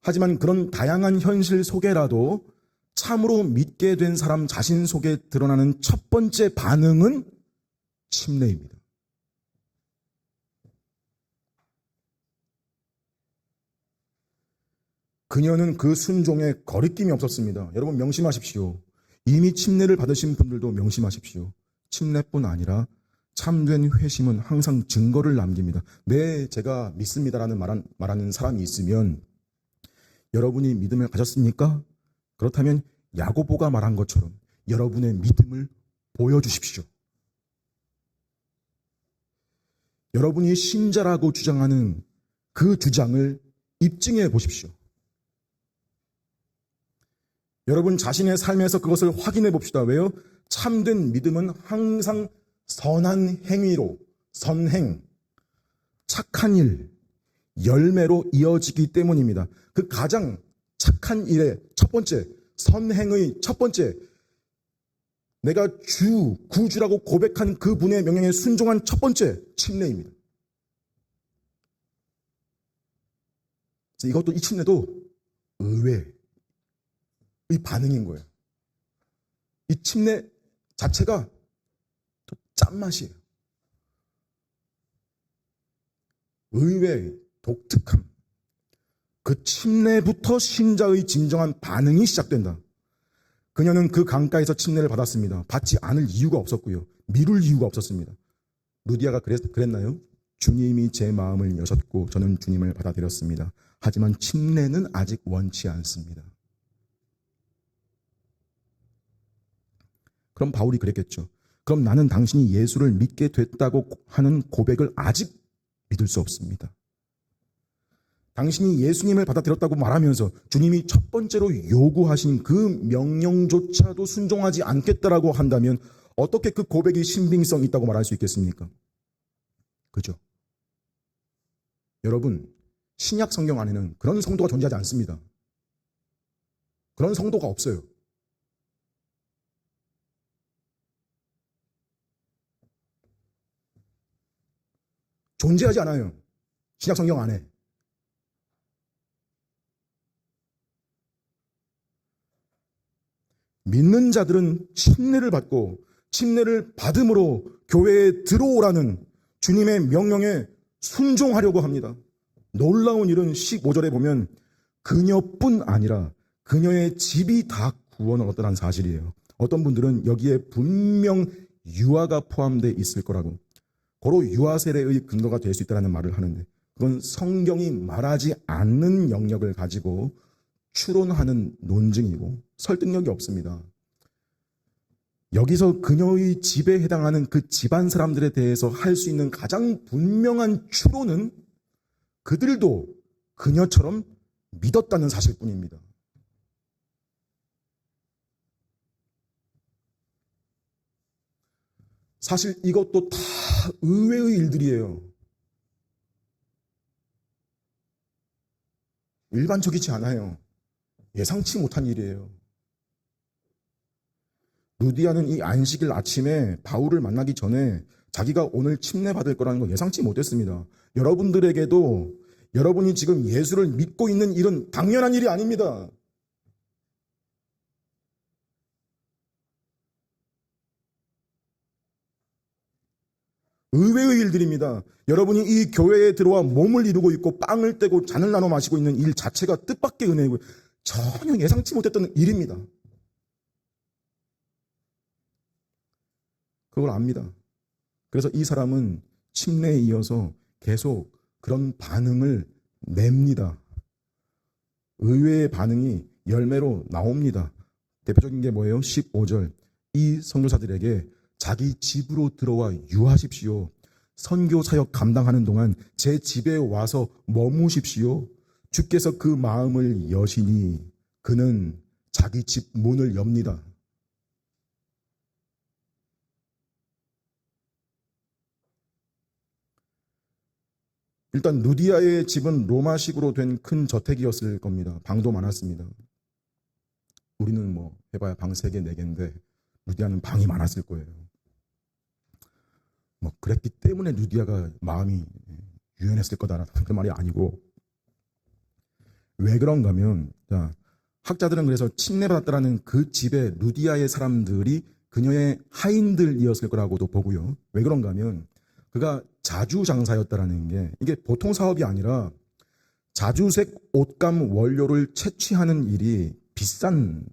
하지만 그런 다양한 현실 속에라도 참으로 믿게 된 사람 자신 속에 드러나는 첫 번째 반응은 침례입니다. 그녀는 그 순종에 거리낌이 없었습니다. 여러분 명심하십시오. 이미 침례를 받으신 분들도 명심하십시오. 침례뿐 아니라 참된 회심은 항상 증거를 남깁니다. 네, 제가 믿습니다라는 말하는 사람이 있으면 여러분이 믿음을 가졌습니까? 그렇다면 야고보가 말한 것처럼 여러분의 믿음을 보여주십시오. 여러분이 신자라고 주장하는 그 주장을 입증해 보십시오. 여러분 자신의 삶에서 그것을 확인해 봅시다. 왜요? 참된 믿음은 항상 선한 행위로, 선행, 착한 일, 열매로 이어지기 때문입니다. 그 가장 착한 일의 첫 번째, 선행의 첫 번째, 내가 구주라고 고백한 그분의 명령에 순종한 첫 번째 침례입니다. 이것도, 이 침례도 의외의 반응인 거예요. 이 침례 자체가 또 짠맛이에요. 의외의 독특함. 그 침례부터 신자의 진정한 반응이 시작된다. 그녀는 그 강가에서 침례를 받았습니다. 받지 않을 이유가 없었고요. 미룰 이유가 없었습니다. 루디아가 그랬나요? 주님이 제 마음을 여셨고 저는 주님을 받아들였습니다. 하지만 침례는 아직 원치 않습니다. 그럼 바울이 그랬겠죠. 그럼 나는 당신이 예수를 믿게 됐다고 하는 고백을 아직 믿을 수 없습니다. 당신이 예수님을 받아들였다고 말하면서 주님이 첫 번째로 요구하신 그 명령조차도 순종하지 않겠다라고 한다면 어떻게 그 고백이 신빙성 있다고 말할 수 있겠습니까? 그죠? 여러분, 신약 성경 안에는 그런 성도가 존재하지 않습니다. 그런 성도가 없어요. 존재하지 않아요. 신약 성경 안에. 믿는 자들은 침례를 받고 침례를 받음으로 교회에 들어오라는 주님의 명령에 순종하려고 합니다. 놀라운 일은 15절에 보면 그녀뿐 아니라 그녀의 집이 다 구원을 얻었다는 사실이에요. 어떤 분들은 여기에 분명 유아가 포함되어 있을 거라고, 고로 유아 세례의 근거가 될 수 있다는 말을 하는데, 그건 성경이 말하지 않는 영역을 가지고 추론하는 논증이고 설득력이 없습니다. 여기서 그녀의 집에 해당하는 그 집안 사람들에 대해서 할 수 있는 가장 분명한 추론은 그들도 그녀처럼 믿었다는 사실뿐입니다. 사실 이것도 다 의외의 일들이에요. 일반적이지 않아요. 예상치 못한 일이에요. 루디아는 이 안식일 아침에 바울을 만나기 전에 자기가 오늘 침례받을 거라는 걸 예상치 못했습니다. 여러분들에게도 여러분이 지금 예수를 믿고 있는 일은 당연한 일이 아닙니다. 의외의 일들입니다. 여러분이 이 교회에 들어와 몸을 이루고 있고 빵을 떼고 잔을 나눠 마시고 있는 일 자체가 뜻밖의 은혜이고 전혀 예상치 못했던 일입니다. 그걸 압니다. 그래서 이 사람은 침례에 이어서 계속 그런 반응을 냅니다. 의외의 반응이 열매로 나옵니다. 대표적인 게 뭐예요? 15절. 이 선교사들에게 자기 집으로 들어와 유하십시오. 선교 사역 감당하는 동안 제 집에 와서 머무십시오. 주께서 그 마음을 여시니 그는 자기 집 문을 엽니다. 일단 루디아의 집은 로마식으로 된 큰 저택이었을 겁니다. 방도 많았습니다. 우리는 뭐 해봐야 방 3개, 4개인데 루디아는 방이 많았을 거예요. 뭐 그랬기 때문에 루디아가 마음이 유연했을 거다라는 그런 말이 아니고, 왜 그런가 하면, 학자들은 그래서 침례받았다라는 그 집에 루디아의 사람들이 그녀의 하인들이었을 거라고도 보고요. 왜 그런가 하면 그가 자주장사였다라는 게, 이게 보통 사업이 아니라 자주색 옷감 원료를 채취하는 일이 비싼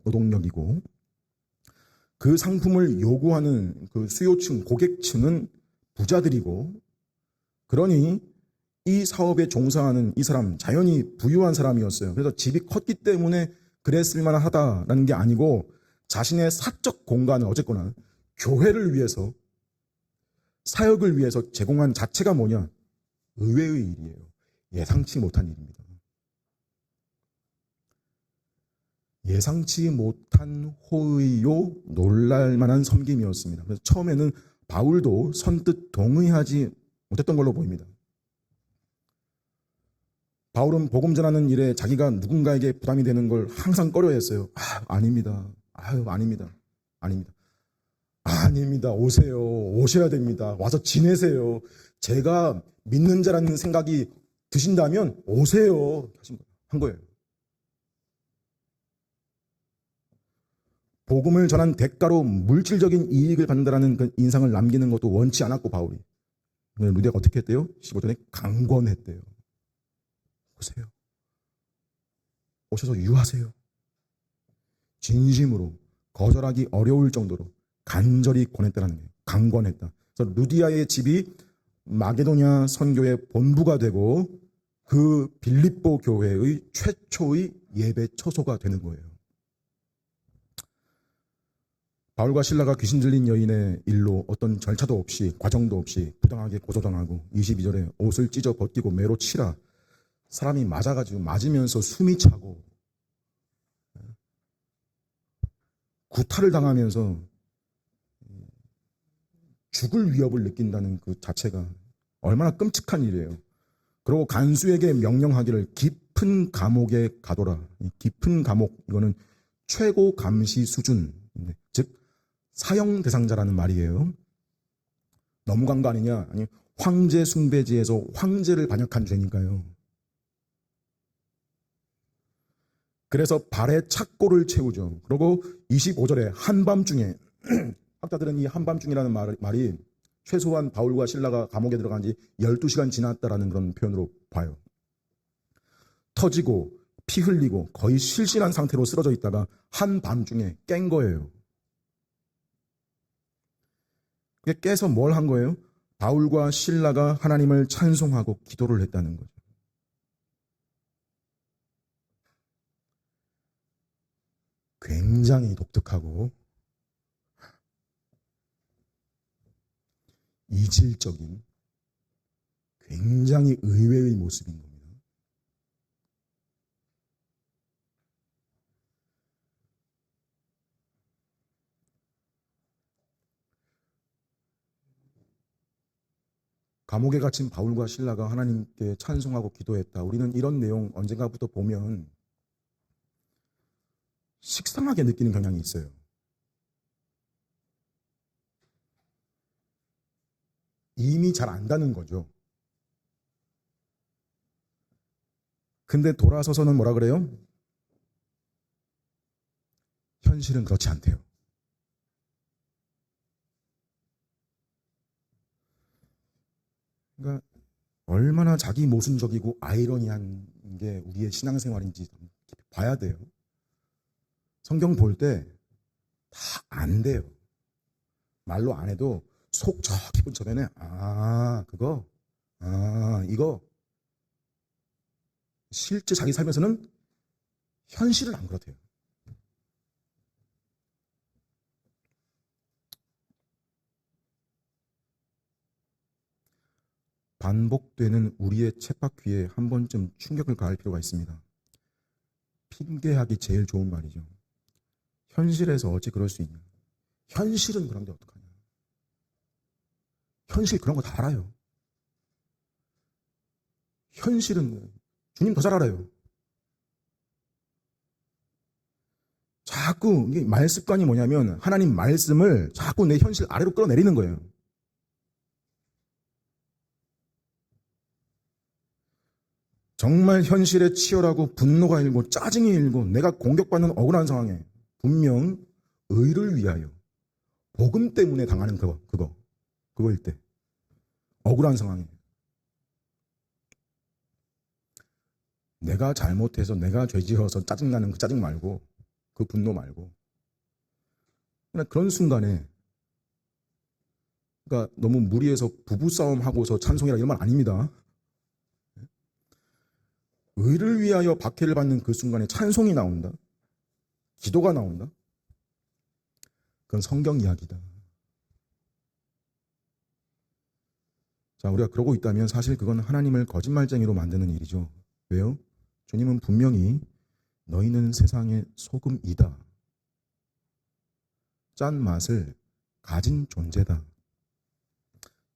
노동력이고, 그 상품을 요구하는 그 수요층, 고객층은 부자들이고, 그러니 이 사업에 종사하는 이 사람 자연히 부유한 사람이었어요. 그래서 집이 컸기 때문에 그랬을 만하다라는 게 아니고 자신의 사적 공간을 어쨌거나 교회를 위해서 사역을 위해서 제공한 자체가 뭐냐? 의외의 일이에요. 예상치 못한 일입니다. 예상치 못한 호의요 놀랄만한 섬김이었습니다. 그래서 처음에는 바울도 선뜻 동의하지 못했던 걸로 보입니다. 바울은 복음 전하는 일에 자기가 누군가에게 부담이 되는 걸 항상 꺼려했어요. 아닙니다. 아닙니다. 아닙니다. 아닙니다. 오세요. 오셔야 됩니다. 와서 지내세요. 제가 믿는 자라는 생각이 드신다면 오세요. 한 거예요. 복음을 전한 대가로 물질적인 이익을 받는다는 그 인상을 남기는 것도 원치 않았고 바울이. 루디아가 어떻게 했대요? 15절에 강권했대요. 오세요. 오셔서 유하세요. 진심으로 거절하기 어려울 정도로 간절히 권했다는 거예요. 강권했다. 그래서 루디아의 집이 마게도냐 선교의 본부가 되고 그 빌립보 교회의 최초의 예배 처소가 되는 거예요. 바울과 실라가 귀신 들린 여인의 일로 어떤 절차도 없이 과정도 없이 부당하게 고소당하고 22절에 옷을 찢어 벗기고 매로 치라. 사람이 맞으면서 숨이 차고 구타를 당하면서 죽을 위협을 느낀다는 그 자체가 얼마나 끔찍한 일이에요. 그리고 간수에게 명령하기를 깊은 감옥에 가둬라. 깊은 감옥, 이거는 최고 감시 수준, 즉 사형 대상자라는 말이에요. 넘어간 거 아니냐? 아니, 황제 숭배지에서 황제를 반역한 죄니까요. 그래서 발에 착고를 채우죠. 그리고 25절에 한밤중에 학자들은 이 한밤중이라는 말이 최소한 바울과 실라가 감옥에 들어간 지 12시간 지났다라는 그런 표현으로 봐요. 터지고 피 흘리고 거의 실신한 상태로 쓰러져 있다가 한밤중에 깬 거예요. 깨서 뭘 한 거예요? 바울과 실라가 하나님을 찬송하고 기도를 했다는 거죠. 굉장히 독특하고 이질적인 굉장히 의외의 모습인 겁니다. 감옥에 갇힌 바울과 실라가 하나님께 찬송하고 기도했다. 우리는 이런 내용 언젠가부터 보면 식상하게 느끼는 경향이 있어요. 이미 잘 안다는 거죠. 근데 돌아서서는 뭐라 그래요? 현실은 그렇지 않대요. 그러니까 얼마나 자기 모순적이고 아이러니한 게 우리의 신앙생활인지 봐야 돼요. 성경 볼 때 다 안 돼요. 말로 안 해도 속 저 깊은 저변에 이거 실제 자기 삶에서는 현실은 안 그렇대요. 반복되는 우리의 쳇바퀴에 한 번쯤 충격을 가할 필요가 있습니다. 핑계하기 제일 좋은 말이죠. 현실에서 어찌 그럴 수 있냐. 현실은 그런데 어떡하냐. 현실 그런 거 다 알아요. 현실은 주님 더 잘 알아요. 자꾸 이게 말 습관이 뭐냐면 하나님 말씀을 자꾸 내 현실 아래로 끌어내리는 거예요. 정말 현실에 치열하고 분노가 일고 짜증이 일고 내가 공격받는 억울한 상황에 분명 의를 위하여 복음 때문에 당하는 그거일 때 억울한 상황에 내가 잘못해서 내가 죄지어서 짜증나는 그 짜증 말고 그 분노 말고 그런 순간에 그러니까 너무 무리해서 부부싸움 하고서 찬송이라 이런 말 아닙니다. 의를 위하여 박해를 받는 그 순간에 찬송이 나온다. 기도가 나온다. 그건 성경 이야기다. 자, 우리가 그러고 있다면 사실 그건 하나님을 거짓말쟁이로 만드는 일이죠. 왜요? 주님은 분명히 너희는 세상의 소금이다. 짠 맛을 가진 존재다.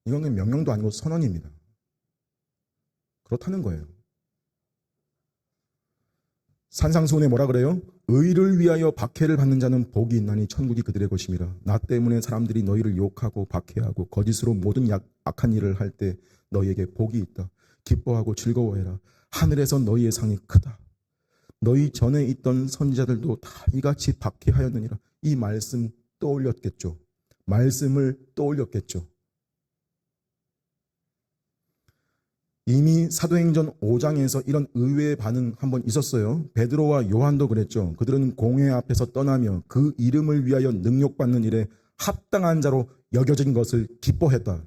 이건 명령도 아니고 선언입니다. 그렇다는 거예요. 산상수훈에 뭐라 그래요? 의를 위하여 박해를 받는 자는 복이 있나니 천국이 그들의 것임이라. 나 때문에 사람들이 너희를 욕하고 박해하고 거짓으로 모든 악한 일을 할 때 너희에게 복이 있다. 기뻐하고 즐거워해라. 하늘에서 너희의 상이 크다. 너희 전에 있던 선지자들도 다 이같이 박해하였느니라. 이 말씀 떠올렸겠죠. 말씀을 떠올렸겠죠. 이미 사도행전 5장에서 이런 의외의 반응 한번 있었어요. 베드로와 요한도 그랬죠. 그들은 공회 앞에서 떠나며 그 이름을 위하여 능욕받는 일에 합당한 자로 여겨진 것을 기뻐했다.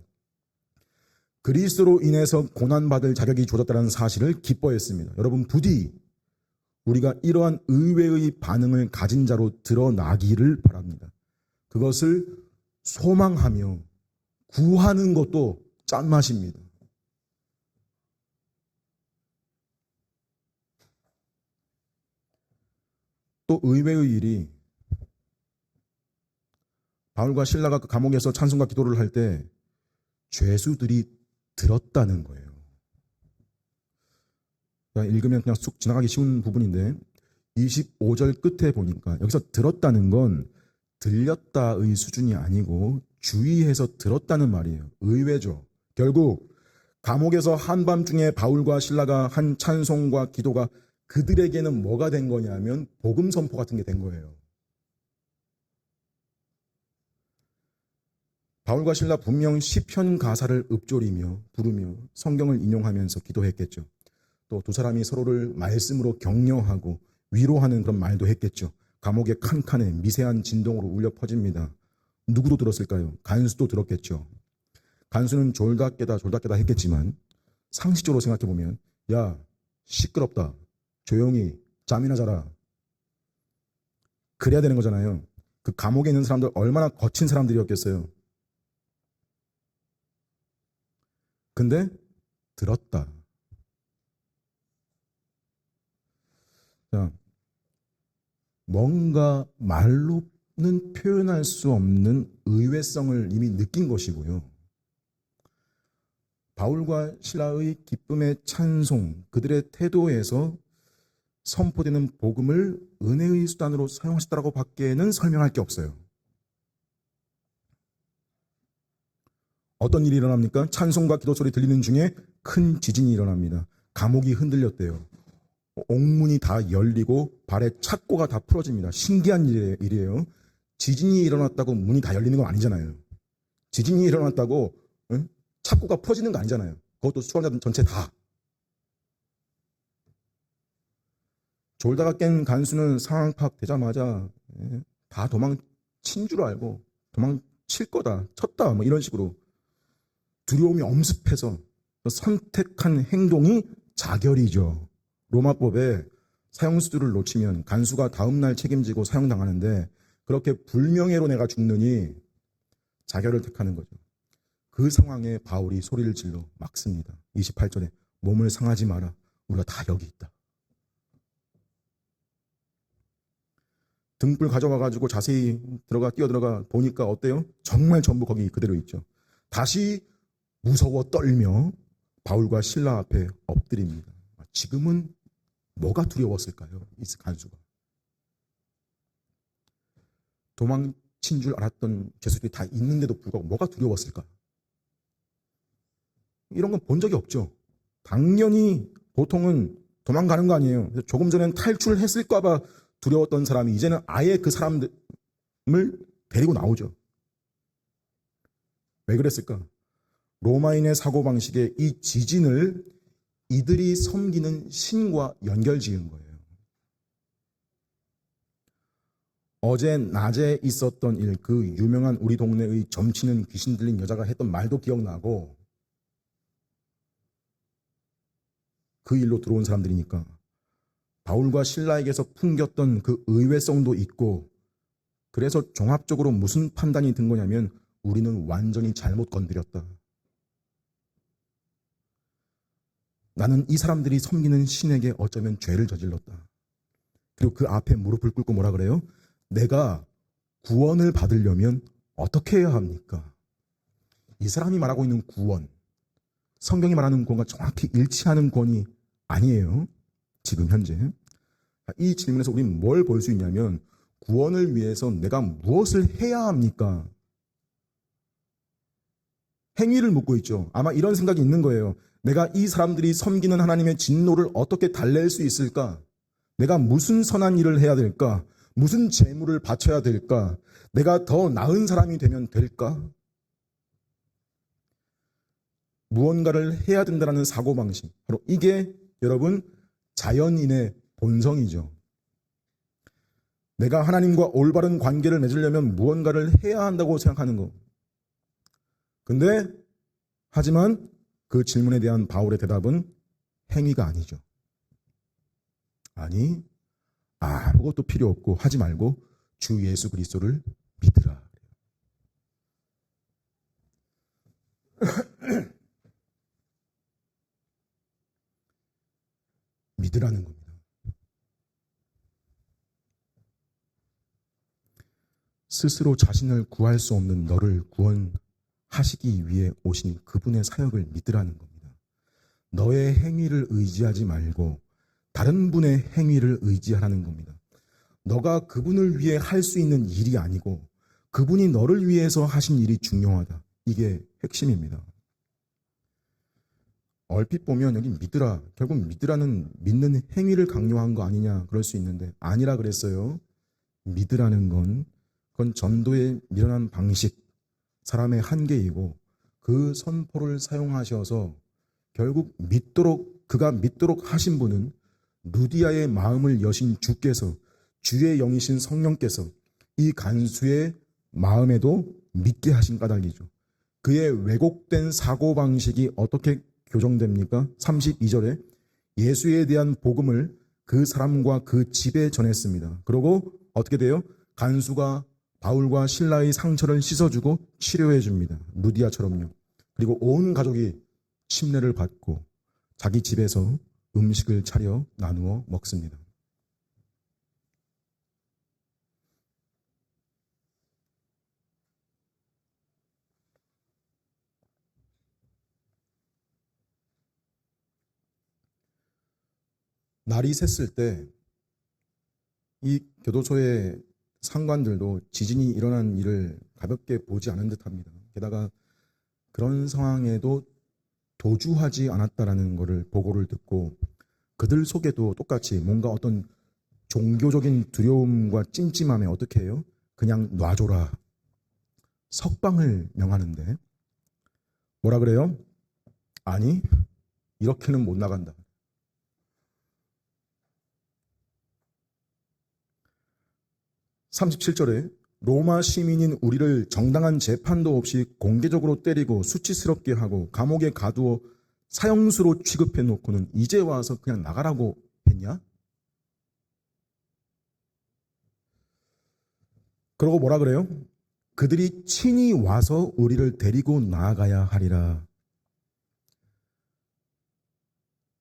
그리스도로 인해서 고난받을 자격이 주어졌다는 사실을 기뻐했습니다. 여러분, 부디 우리가 이러한 의외의 반응을 가진 자로 드러나기를 바랍니다. 그것을 소망하며 구하는 것도 짠맛입니다. 또 의외의 일이, 바울과 실라가 그 감옥에서 찬송과 기도를 할 때 죄수들이 들었다는 거예요. 그러니까 읽으면 그냥 쑥 지나가기 쉬운 부분인데 25절 끝에 보니까 여기서 들었다는 건 들렸다의 수준이 아니고 주의해서 들었다는 말이에요. 의외죠. 결국 감옥에서 한밤중에 바울과 실라가 한 찬송과 기도가 그들에게는 뭐가 된 거냐면 복음 선포 같은 게 된 거예요. 바울과 실라 분명 시편 가사를 읊조리며 부르며 성경을 인용하면서 기도했겠죠. 또 두 사람이 서로를 말씀으로 격려하고 위로하는 그런 말도 했겠죠. 감옥의 칸칸에 미세한 진동으로 울려 퍼집니다. 누구도 들었을까요? 간수도 들었겠죠. 간수는 졸다 깨다 했겠지만 상식적으로 생각해보면 야, 시끄럽다. 조용히 잠이나 자라. 그래야 되는 거잖아요. 그 감옥에 있는 사람들 얼마나 거친 사람들이었겠어요. 근데 들었다. 자, 뭔가 말로는 표현할 수 없는 의외성을 이미 느낀 것이고요. 바울과 실라의 기쁨의 찬송, 그들의 태도에서 선포되는 복음을 은혜의 수단으로 사용하셨다라고 밖에는 설명할 게 없어요. 어떤 일이 일어납니까? 찬송과 기도 소리 들리는 중에 큰 지진이 일어납니다. 감옥이 흔들렸대요. 옥문이 다 열리고 발에 착고가 다 풀어집니다. 신기한 일이에요. 지진이 일어났다고 문이 다 열리는 건 아니잖아요. 지진이 일어났다고 착고가 풀어지는 거 아니잖아요. 그것도 수감자들 전체 다. 졸다가 깬 간수는 상황 파악되자마자 다 도망친 줄 알고 도망칠 거다, 쳤다 뭐 이런 식으로 두려움이 엄습해서 선택한 행동이 자결이죠. 로마법에 사형수들을 놓치면 간수가 다음날 책임지고 사형당하는데 그렇게 불명예로 내가 죽느니 자결을 택하는 거죠. 그 상황에 바울이 소리를 질러 막습니다. 28절에 몸을 상하지 마라. 우리가 다 여기 있다. 등불 가져가가지고 자세히 뛰어들어가 보니까 어때요? 정말 전부 거기 그대로 있죠. 다시 무서워 떨며 바울과 실라 앞에 엎드립니다. 지금은 뭐가 두려웠을까요? 이 간수가. 도망친 줄 알았던 죄수들이 다 있는데도 불구하고 뭐가 두려웠을까? 이런 건 본 적이 없죠. 당연히 보통은 도망가는 거 아니에요. 조금 전엔 탈출했을까 봐 두려웠던 사람이 이제는 아예 그 사람을 데리고 나오죠. 왜 그랬을까? 로마인의 사고방식에 이 지진을 이들이 섬기는 신과 연결지은 거예요. 어제 낮에 있었던 일, 그 유명한 우리 동네의 점치는 귀신 들린 여자가 했던 말도 기억나고 그 일로 들어온 사람들이니까 바울과 실라에게서 풍겼던 그 의외성도 있고 그래서 종합적으로 무슨 판단이 든 거냐면 우리는 완전히 잘못 건드렸다. 나는 이 사람들이 섬기는 신에게 어쩌면 죄를 저질렀다. 그리고 그 앞에 무릎을 꿇고 뭐라 그래요? 내가 구원을 받으려면 어떻게 해야 합니까? 이 사람이 말하고 있는 구원, 성경이 말하는 구원과 정확히 일치하는 구원이 아니에요. 지금 현재. 이 질문에서 우리는 뭘 볼 수 있냐면 구원을 위해서 내가 무엇을 해야 합니까? 행위를 묻고 있죠. 아마 이런 생각이 있는 거예요. 내가 이 사람들이 섬기는 하나님의 진노를 어떻게 달랠 수 있을까? 내가 무슨 선한 일을 해야 될까? 무슨 재물을 바쳐야 될까? 내가 더 나은 사람이 되면 될까? 무언가를 해야 된다는 사고방식. 바로 이게 여러분 자연인의 본성이죠. 내가 하나님과 올바른 관계를 맺으려면 무언가를 해야 한다고 생각하는 거. 근데 하지만 그 질문에 대한 바울의 대답은 행위가 아니죠. 아니, 아무것도 필요 없고 하지 말고 주 예수 그리스도를 믿으라. 믿으라는 겁니다. 스스로 자신을 구할 수 없는 너를 구원하시기 위해 오신 그분의 사역을 믿으라는 겁니다. 너의 행위를 의지하지 말고 다른 분의 행위를 의지하라는 겁니다. 너가 그분을 위해 할 수 있는 일이 아니고 그분이 너를 위해서 하신 일이 중요하다. 이게 핵심입니다. 얼핏 보면 여기 믿으라, 결국 믿으라는 믿는 행위를 강요한 거 아니냐 그럴 수 있는데 아니라 그랬어요. 믿으라는 그건 전도에 미련한 방식, 사람의 한계이고 그 선포를 사용하셔서 결국 그가 믿도록 하신 분은 루디아의 마음을 여신 주께서, 주의 영이신 성령께서 이 간수의 마음에도 믿게 하신 까닭이죠. 그의 왜곡된 사고방식이 어떻게 교정됩니까? 32절에 예수에 대한 복음을 그 사람과 그 집에 전했습니다. 그리고 어떻게 돼요? 간수가 바울과 실라의 상처를 씻어주고 치료해 줍니다. 루디아처럼요. 그리고 온 가족이 침례를 받고 자기 집에서 음식을 차려 나누어 먹습니다. 날이 샜을 때 이 교도소의 상관들도 지진이 일어난 일을 가볍게 보지 않은 듯합니다. 게다가 그런 상황에도 도주하지 않았다라는 것을 보고를 듣고 그들 속에도 똑같이 뭔가 어떤 종교적인 두려움과 찜찜함에 어떻게 해요? 그냥 놔줘라. 석방을 명하는데 뭐라 그래요? 아니, 이렇게는 못 나간다. (37절에) 로마 시민인 우리를 정당한 재판도 없이 공개적으로 때리고 수치스럽게 하고 감옥에 가두어 사형수로 취급해 놓고는 이제 와서 그냥 나가라고 했냐? 그러고 뭐라 그래요? 그들이 친히 와서 우리를 데리고 나아가야 하리라.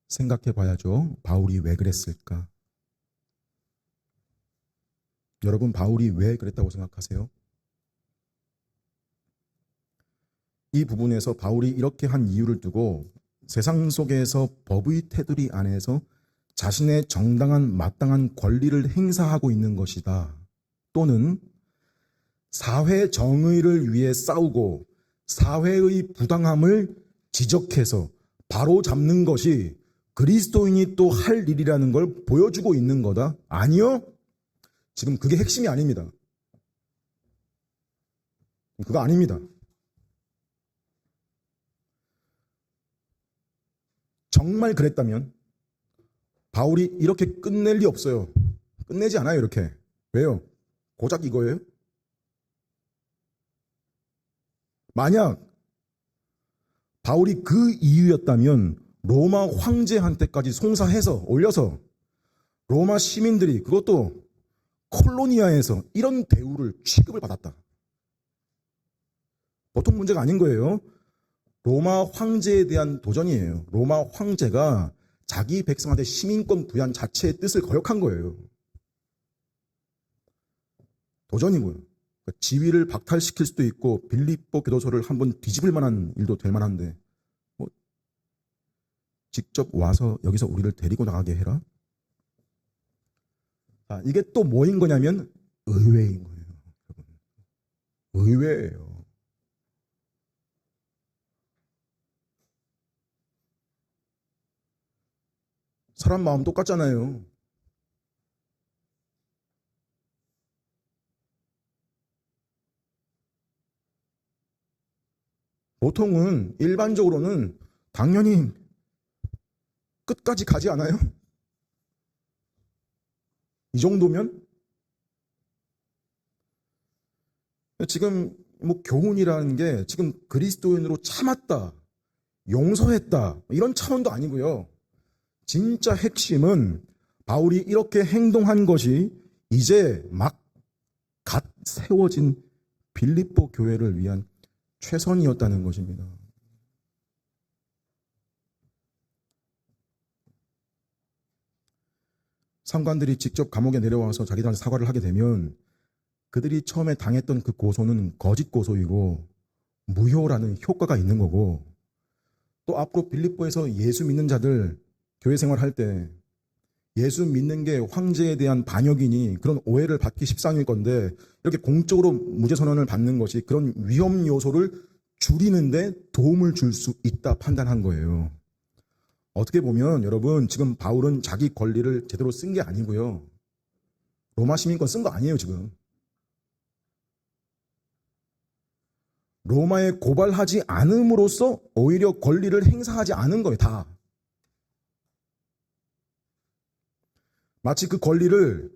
생각해 봐야죠. 바울이 왜 그랬을까? 여러분, 바울이 왜 그랬다고 생각하세요? 이 부분에서 바울이 이렇게 한 이유를 두고 세상 속에서 법의 테두리 안에서 자신의 정당한 마땅한 권리를 행사하고 있는 것이다. 또는 사회 정의를 위해 싸우고 사회의 부당함을 지적해서 바로 잡는 것이 그리스도인이 또 할 일이라는 걸 보여주고 있는 거다? 아니요. 지금 그게 핵심이 아닙니다. 그거 아닙니다. 정말 그랬다면 바울이 이렇게 끝낼 리 없어요. 끝내지 않아요, 이렇게. 왜요? 고작 이거예요? 만약 바울이 그 이유였다면 로마 황제한테까지 송사해서 올려서 로마 시민들이 그것도 콜로니아에서 이런 대우를 취급을 받았다. 보통 문제가 아닌 거예요. 로마 황제에 대한 도전이에요. 로마 황제가 자기 백성한테 시민권 부여한 자체의 뜻을 거역한 거예요. 도전이고요. 그러니까 지위를 박탈시킬 수도 있고 빌립보 교도소를 한번 뒤집을 만한 일도 될 만한데 뭐 직접 와서 여기서 우리를 데리고 나가게 해라. 이게 또 뭐인 거냐면 의외인 거예요. 의외예요. 사람 마음 똑같잖아요. 보통은 일반적으로는 당연히 끝까지 가지 않아요? 이 정도면? 지금 뭐 교훈이라는 게 지금 그리스도인으로 참았다, 용서했다 이런 차원도 아니고요. 진짜 핵심은 바울이 이렇게 행동한 것이 이제 막 갓 세워진 빌립보 교회를 위한 최선이었다는 것입니다. 상관들이 직접 감옥에 내려와서 자기들한테 사과를 하게 되면 그들이 처음에 당했던 그 고소는 거짓 고소이고 무효라는 효과가 있는 거고, 또 앞으로 빌립보에서 예수 믿는 자들 교회 생활할 때 예수 믿는 게 황제에 대한 반역이니 그런 오해를 받기 십상일 건데 이렇게 공적으로 무죄 선언을 받는 것이 그런 위험 요소를 줄이는데 도움을 줄 수 있다 판단한 거예요. 어떻게 보면 여러분 지금 바울은 자기 권리를 제대로 쓴 게 아니고요. 로마 시민권 쓴 거 아니에요 지금. 로마에 고발하지 않음으로써 오히려 권리를 행사하지 않은 거예요 다. 마치 그 권리를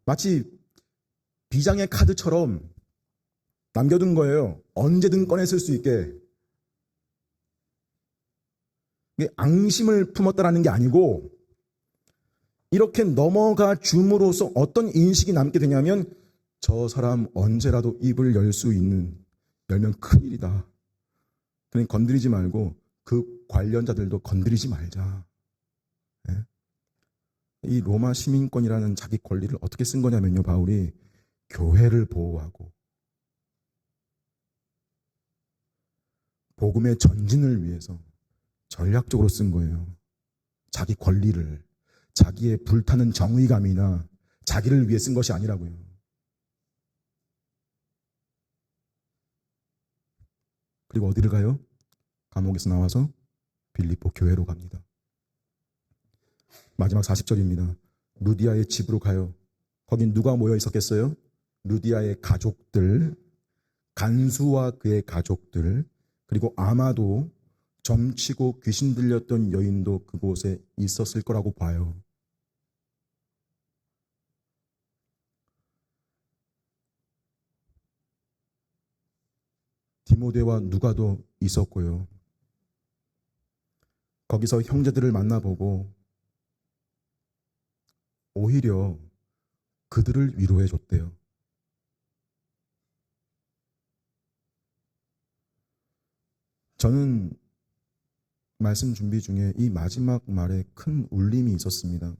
마치 비장의 카드처럼 남겨둔 거예요. 언제든 꺼내 쓸 수 있게. 이게 앙심을 품었다라는 게 아니고 이렇게 넘어가 줌으로써 어떤 인식이 남게 되냐면 저 사람 언제라도 입을 열면 큰일이다. 그러니 건드리지 말고 그 관련자들도 건드리지 말자. 네? 이 로마 시민권이라는 자기 권리를 어떻게 쓴 거냐면요. 바울이 교회를 보호하고 복음의 전진을 위해서 전략적으로 쓴 거예요. 자기 권리를, 자기의 불타는 정의감이나 자기를 위해 쓴 것이 아니라고요. 그리고 어디를 가요? 감옥에서 나와서 빌립보 교회로 갑니다. 마지막 40절입니다. 루디아의 집으로 가요. 거긴 누가 모여 있었겠어요? 루디아의 가족들, 간수와 그의 가족들, 그리고 아마도 점치고 귀신 들렸던 여인도 그곳에 있었을 거라고 봐요. 디모데와 누가도 있었고요. 거기서 형제들을 만나보고 오히려 그들을 위로해 줬대요. 저는 말씀 준비 중에 이 마지막 말에 큰 울림이 있었습니다.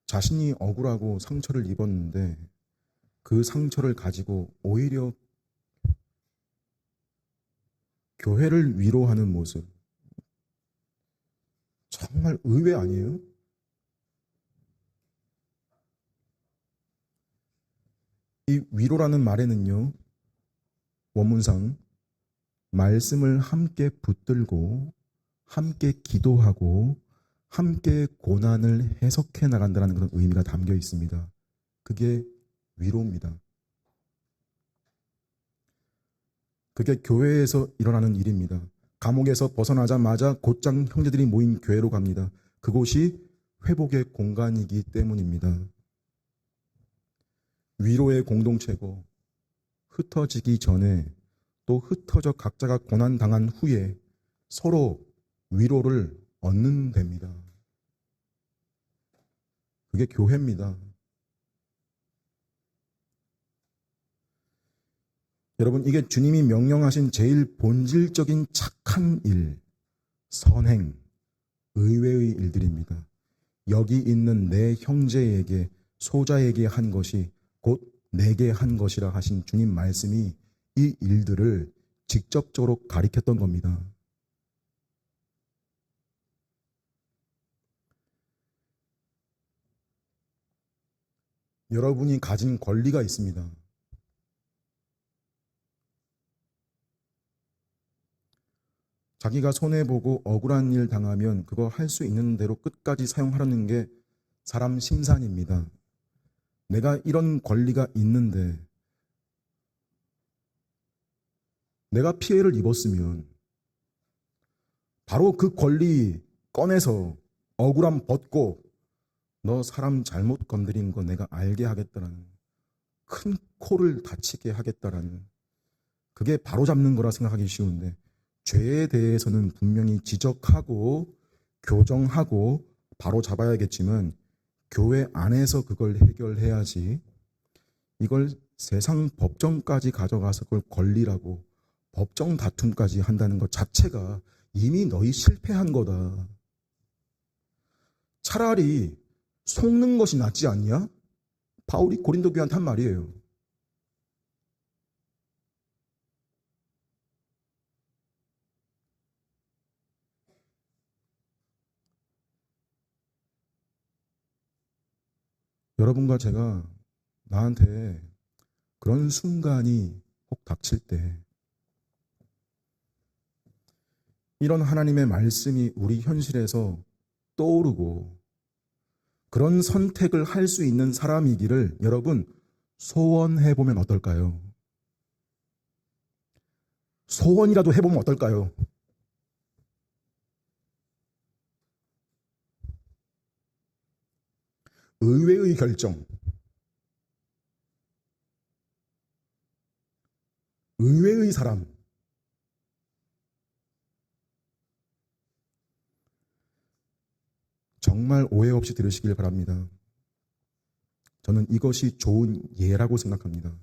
자신이 억울하고 상처를 입었는데 그 상처를 가지고 오히려 교회를 위로하는 모습, 정말 의외 아니에요? 이 위로라는 말에는요, 원문상 말씀을 함께 붙들고 함께 기도하고 함께 고난을 해석해 나간다는 그런 의미가 담겨 있습니다. 그게 위로입니다. 그게 교회에서 일어나는 일입니다. 감옥에서 벗어나자마자 곧장 형제들이 모인 교회로 갑니다. 그곳이 회복의 공간이기 때문입니다. 위로의 공동체고 흩어지기 전에 또 흩어져 각자가 고난당한 후에 서로 위로를 얻는 데입니다. 그게 교회입니다. 여러분, 이게 주님이 명령하신 제일 본질적인 착한 일, 선행, 의외의 일들입니다. 여기 있는 내 형제에게, 소자에게 한 것이 곧 내게 한 것이라 하신 주님 말씀이 이 일들을 직접적으로 가리켰던 겁니다. 여러분이 가진 권리가 있습니다. 자기가 손해보고 억울한 일 당하면 그거 할 수 있는 대로 끝까지 사용하려는 게 사람 심산입니다. 내가 이런 권리가 있는데 내가 피해를 입었으면 바로 그 권리 꺼내서 억울함 벗고 너 사람 잘못 건드린 거 내가 알게 하겠다라는, 큰 코를 다치게 하겠다라는, 그게 바로잡는 거라 생각하기 쉬운데, 죄에 대해서는 분명히 지적하고 교정하고 바로잡아야겠지만 교회 안에서 그걸 해결해야지, 이걸 세상 법정까지 가져가서 그걸 권리라고 법정 다툼까지 한다는 것 자체가 이미 너희 실패한 거다. 차라리 속는 것이 낫지 않냐? 바울이 고린도 교회한테 한 말이에요. 여러분과 제가 나한테 그런 순간이 혹 닥칠 때 이런 하나님의 말씀이 우리 현실에서 떠오르고 그런 선택을 할 수 있는 사람이기를 여러분 소원해보면 어떨까요? 소원이라도 해보면 어떨까요? 의외의 결정, 의외의 사람, 정말 오해 없이 들으시길 바랍니다. 저는 이것이 좋은 예라고 생각합니다.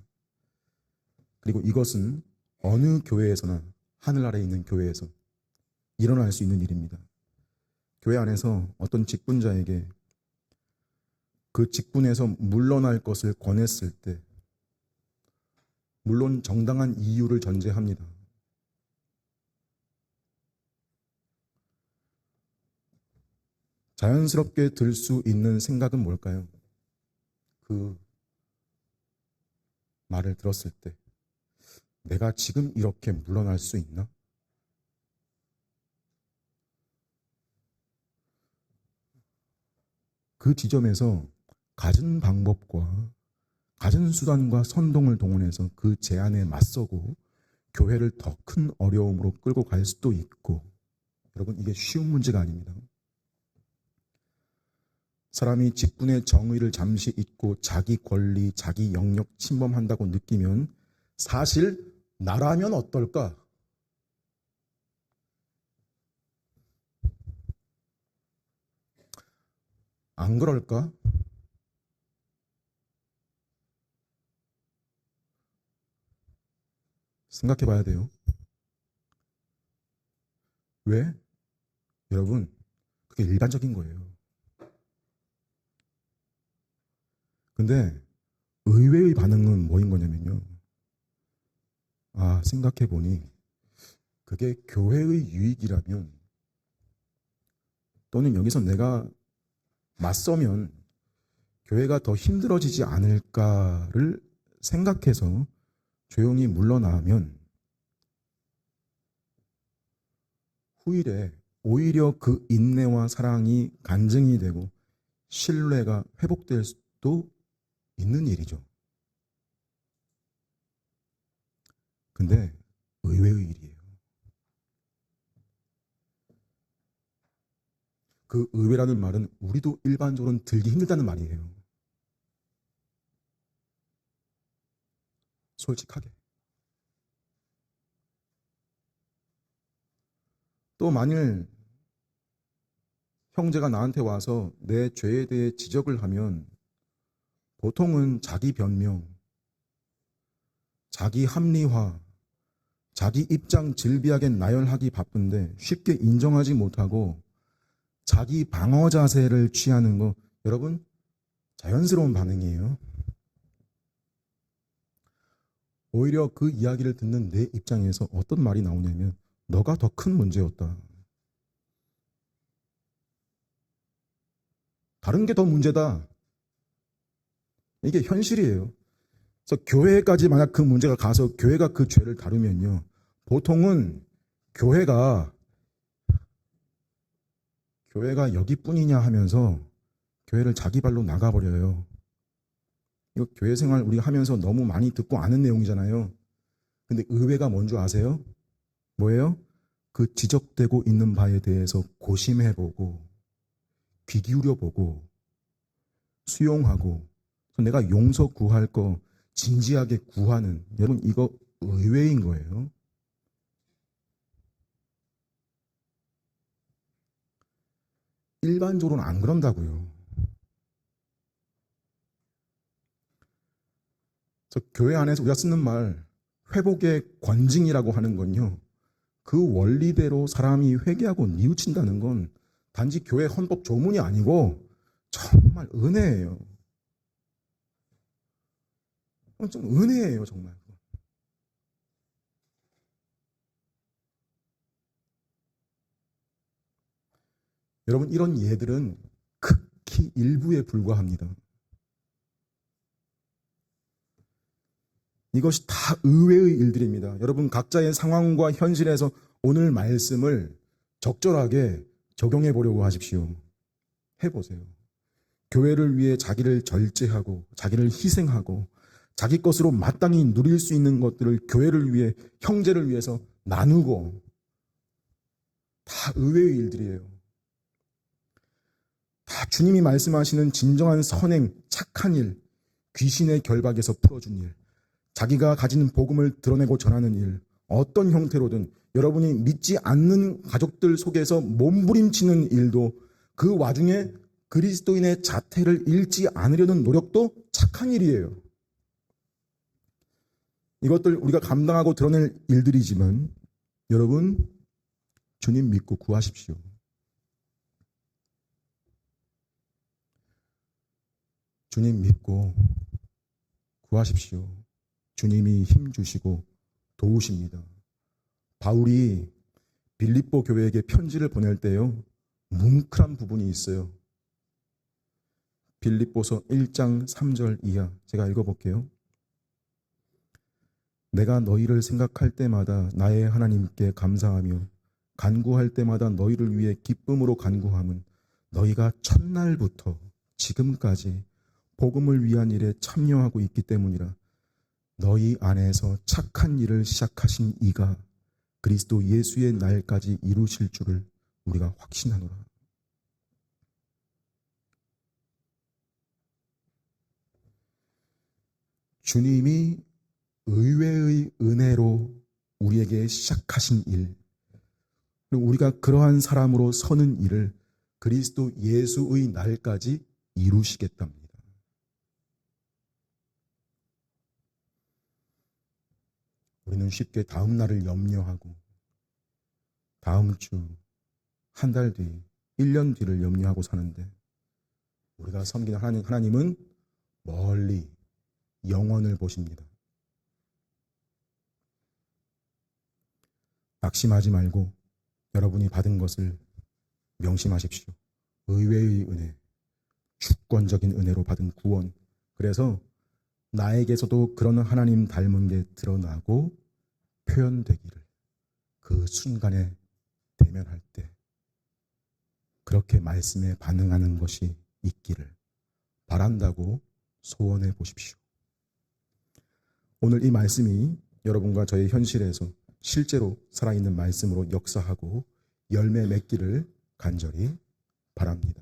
그리고 이것은 어느 교회에서나 하늘나라에 있는 교회에서 일어날 수 있는 일입니다. 교회 안에서 어떤 직분자에게 그 직분에서 물러날 것을 권했을 때 물론 정당한 이유를 전제합니다. 자연스럽게 들 수 있는 생각은 뭘까요? 그 말을 들었을 때 내가 지금 이렇게 물러날 수 있나? 그 지점에서 갖은 방법과 갖은 수단과 선동을 동원해서 그 제안에 맞서고 교회를 더 큰 어려움으로 끌고 갈 수도 있고, 여러분 이게 쉬운 문제가 아닙니다. 사람이 직분의 정의를 잠시 잊고 자기 권리, 자기 영역 침범한다고 느끼면 사실 나라면 어떨까? 안 그럴까? 생각해 봐야 돼요. 왜? 여러분, 그게 일반적인 거예요. 근데 의외의 반응은 뭐인 거냐면요. 아, 생각해 보니 그게 교회의 유익이라면, 또는 여기서 내가 맞서면 교회가 더 힘들어지지 않을까를 생각해서 조용히 물러나면 후일에 오히려 그 인내와 사랑이 간증이 되고 신뢰가 회복될 수도 있는 일이죠. 근데 의외의 일이에요. 그 의외라는 말은 우리도 일반적으로는 들기 힘들다는 말이에요. 솔직하게. 또 만일 형제가 나한테 와서 내 죄에 대해 지적을 하면 보통은 자기 변명, 자기 합리화, 자기 입장 질비하게 나열하기 바쁜데 쉽게 인정하지 못하고 자기 방어 자세를 취하는 거, 여러분, 자연스러운 반응이에요. 오히려 그 이야기를 듣는 내 입장에서 어떤 말이 나오냐면, 너가 더 큰 문제였다. 다른 게 더 문제다. 이게 현실이에요. 그래서 교회까지 만약 그 문제가 가서 교회가 그 죄를 다루면요, 보통은 교회가 여기뿐이냐 하면서 교회를 자기 발로 나가버려요. 이거 교회 생활 우리가 하면서 너무 많이 듣고 아는 내용이잖아요. 근데 의외가 뭔 줄 아세요? 뭐예요? 그 지적되고 있는 바에 대해서 고심해보고 귀 기울여보고 수용하고 내가 용서 구할 거 진지하게 구하는, 여러분 이거 의외인 거예요. 일반적으로는 안 그런다고요. 그래서 교회 안에서 우리가 쓰는 말 회복의 권징이라고 하는 건요, 그 원리대로 사람이 회개하고 뉘우친다는 건 단지 교회 헌법 조문이 아니고 정말 은혜예요. 좀 은혜예요, 정말. 여러분, 이런 예들은 극히 일부에 불과합니다. 이것이 다 의외의 일들입니다. 여러분, 각자의 상황과 현실에서 오늘 말씀을 적절하게 적용해 보려고 하십시오. 해보세요. 교회를 위해 자기를 절제하고 자기를 희생하고 자기 것으로 마땅히 누릴 수 있는 것들을 교회를 위해, 형제를 위해서 나누고, 다 의외의 일들이에요. 다 주님이 말씀하시는 진정한 선행, 착한 일, 귀신의 결박에서 풀어준 일, 자기가 가진 복음을 드러내고 전하는 일, 어떤 형태로든 여러분이 믿지 않는 가족들 속에서 몸부림치는 일도, 그 와중에 그리스도인의 자태를 잃지 않으려는 노력도 착한 일이에요. 이것들 우리가 감당하고 드러낼 일들이지만 여러분, 주님 믿고 구하십시오. 주님 믿고 구하십시오. 주님이 힘 주시고 도우십니다. 바울이 빌립보 교회에게 편지를 보낼 때요, 뭉클한 부분이 있어요. 빌립보서 1장 3절 이하, 제가 읽어볼게요. 내가 너희를 생각할 때마다 나의 하나님께 감사하며 간구할 때마다 너희를 위해 기쁨으로 간구함은 너희가 첫날부터 지금까지 복음을 위한 일에 참여하고 있기 때문이라. 너희 안에서 착한 일을 시작하신 이가 그리스도 예수의 날까지 이루실 줄을 우리가 확신하노라. 주님이 의외의 은혜로 우리에게 시작하신 일, 그리고 우리가 그러한 사람으로 서는 일을 그리스도 예수의 날까지 이루시겠답니다. 우리는 쉽게 다음 날을 염려하고 다음 주, 한 달 뒤, 1년 뒤를 염려하고 사는데, 우리가 섬기는 하나님은 멀리 영원을 보십니다. 낙심하지 말고 여러분이 받은 것을 명심하십시오. 의외의 은혜, 주권적인 은혜로 받은 구원. 그래서 나에게서도 그런 하나님 닮은 게 드러나고 표현되기를, 그 순간에 대면할 때 그렇게 말씀에 반응하는 것이 있기를 바란다고 소원해 보십시오. 오늘 이 말씀이 여러분과 저의 현실에서 실제로 살아있는 말씀으로 역사하고 열매 맺기를 간절히 바랍니다.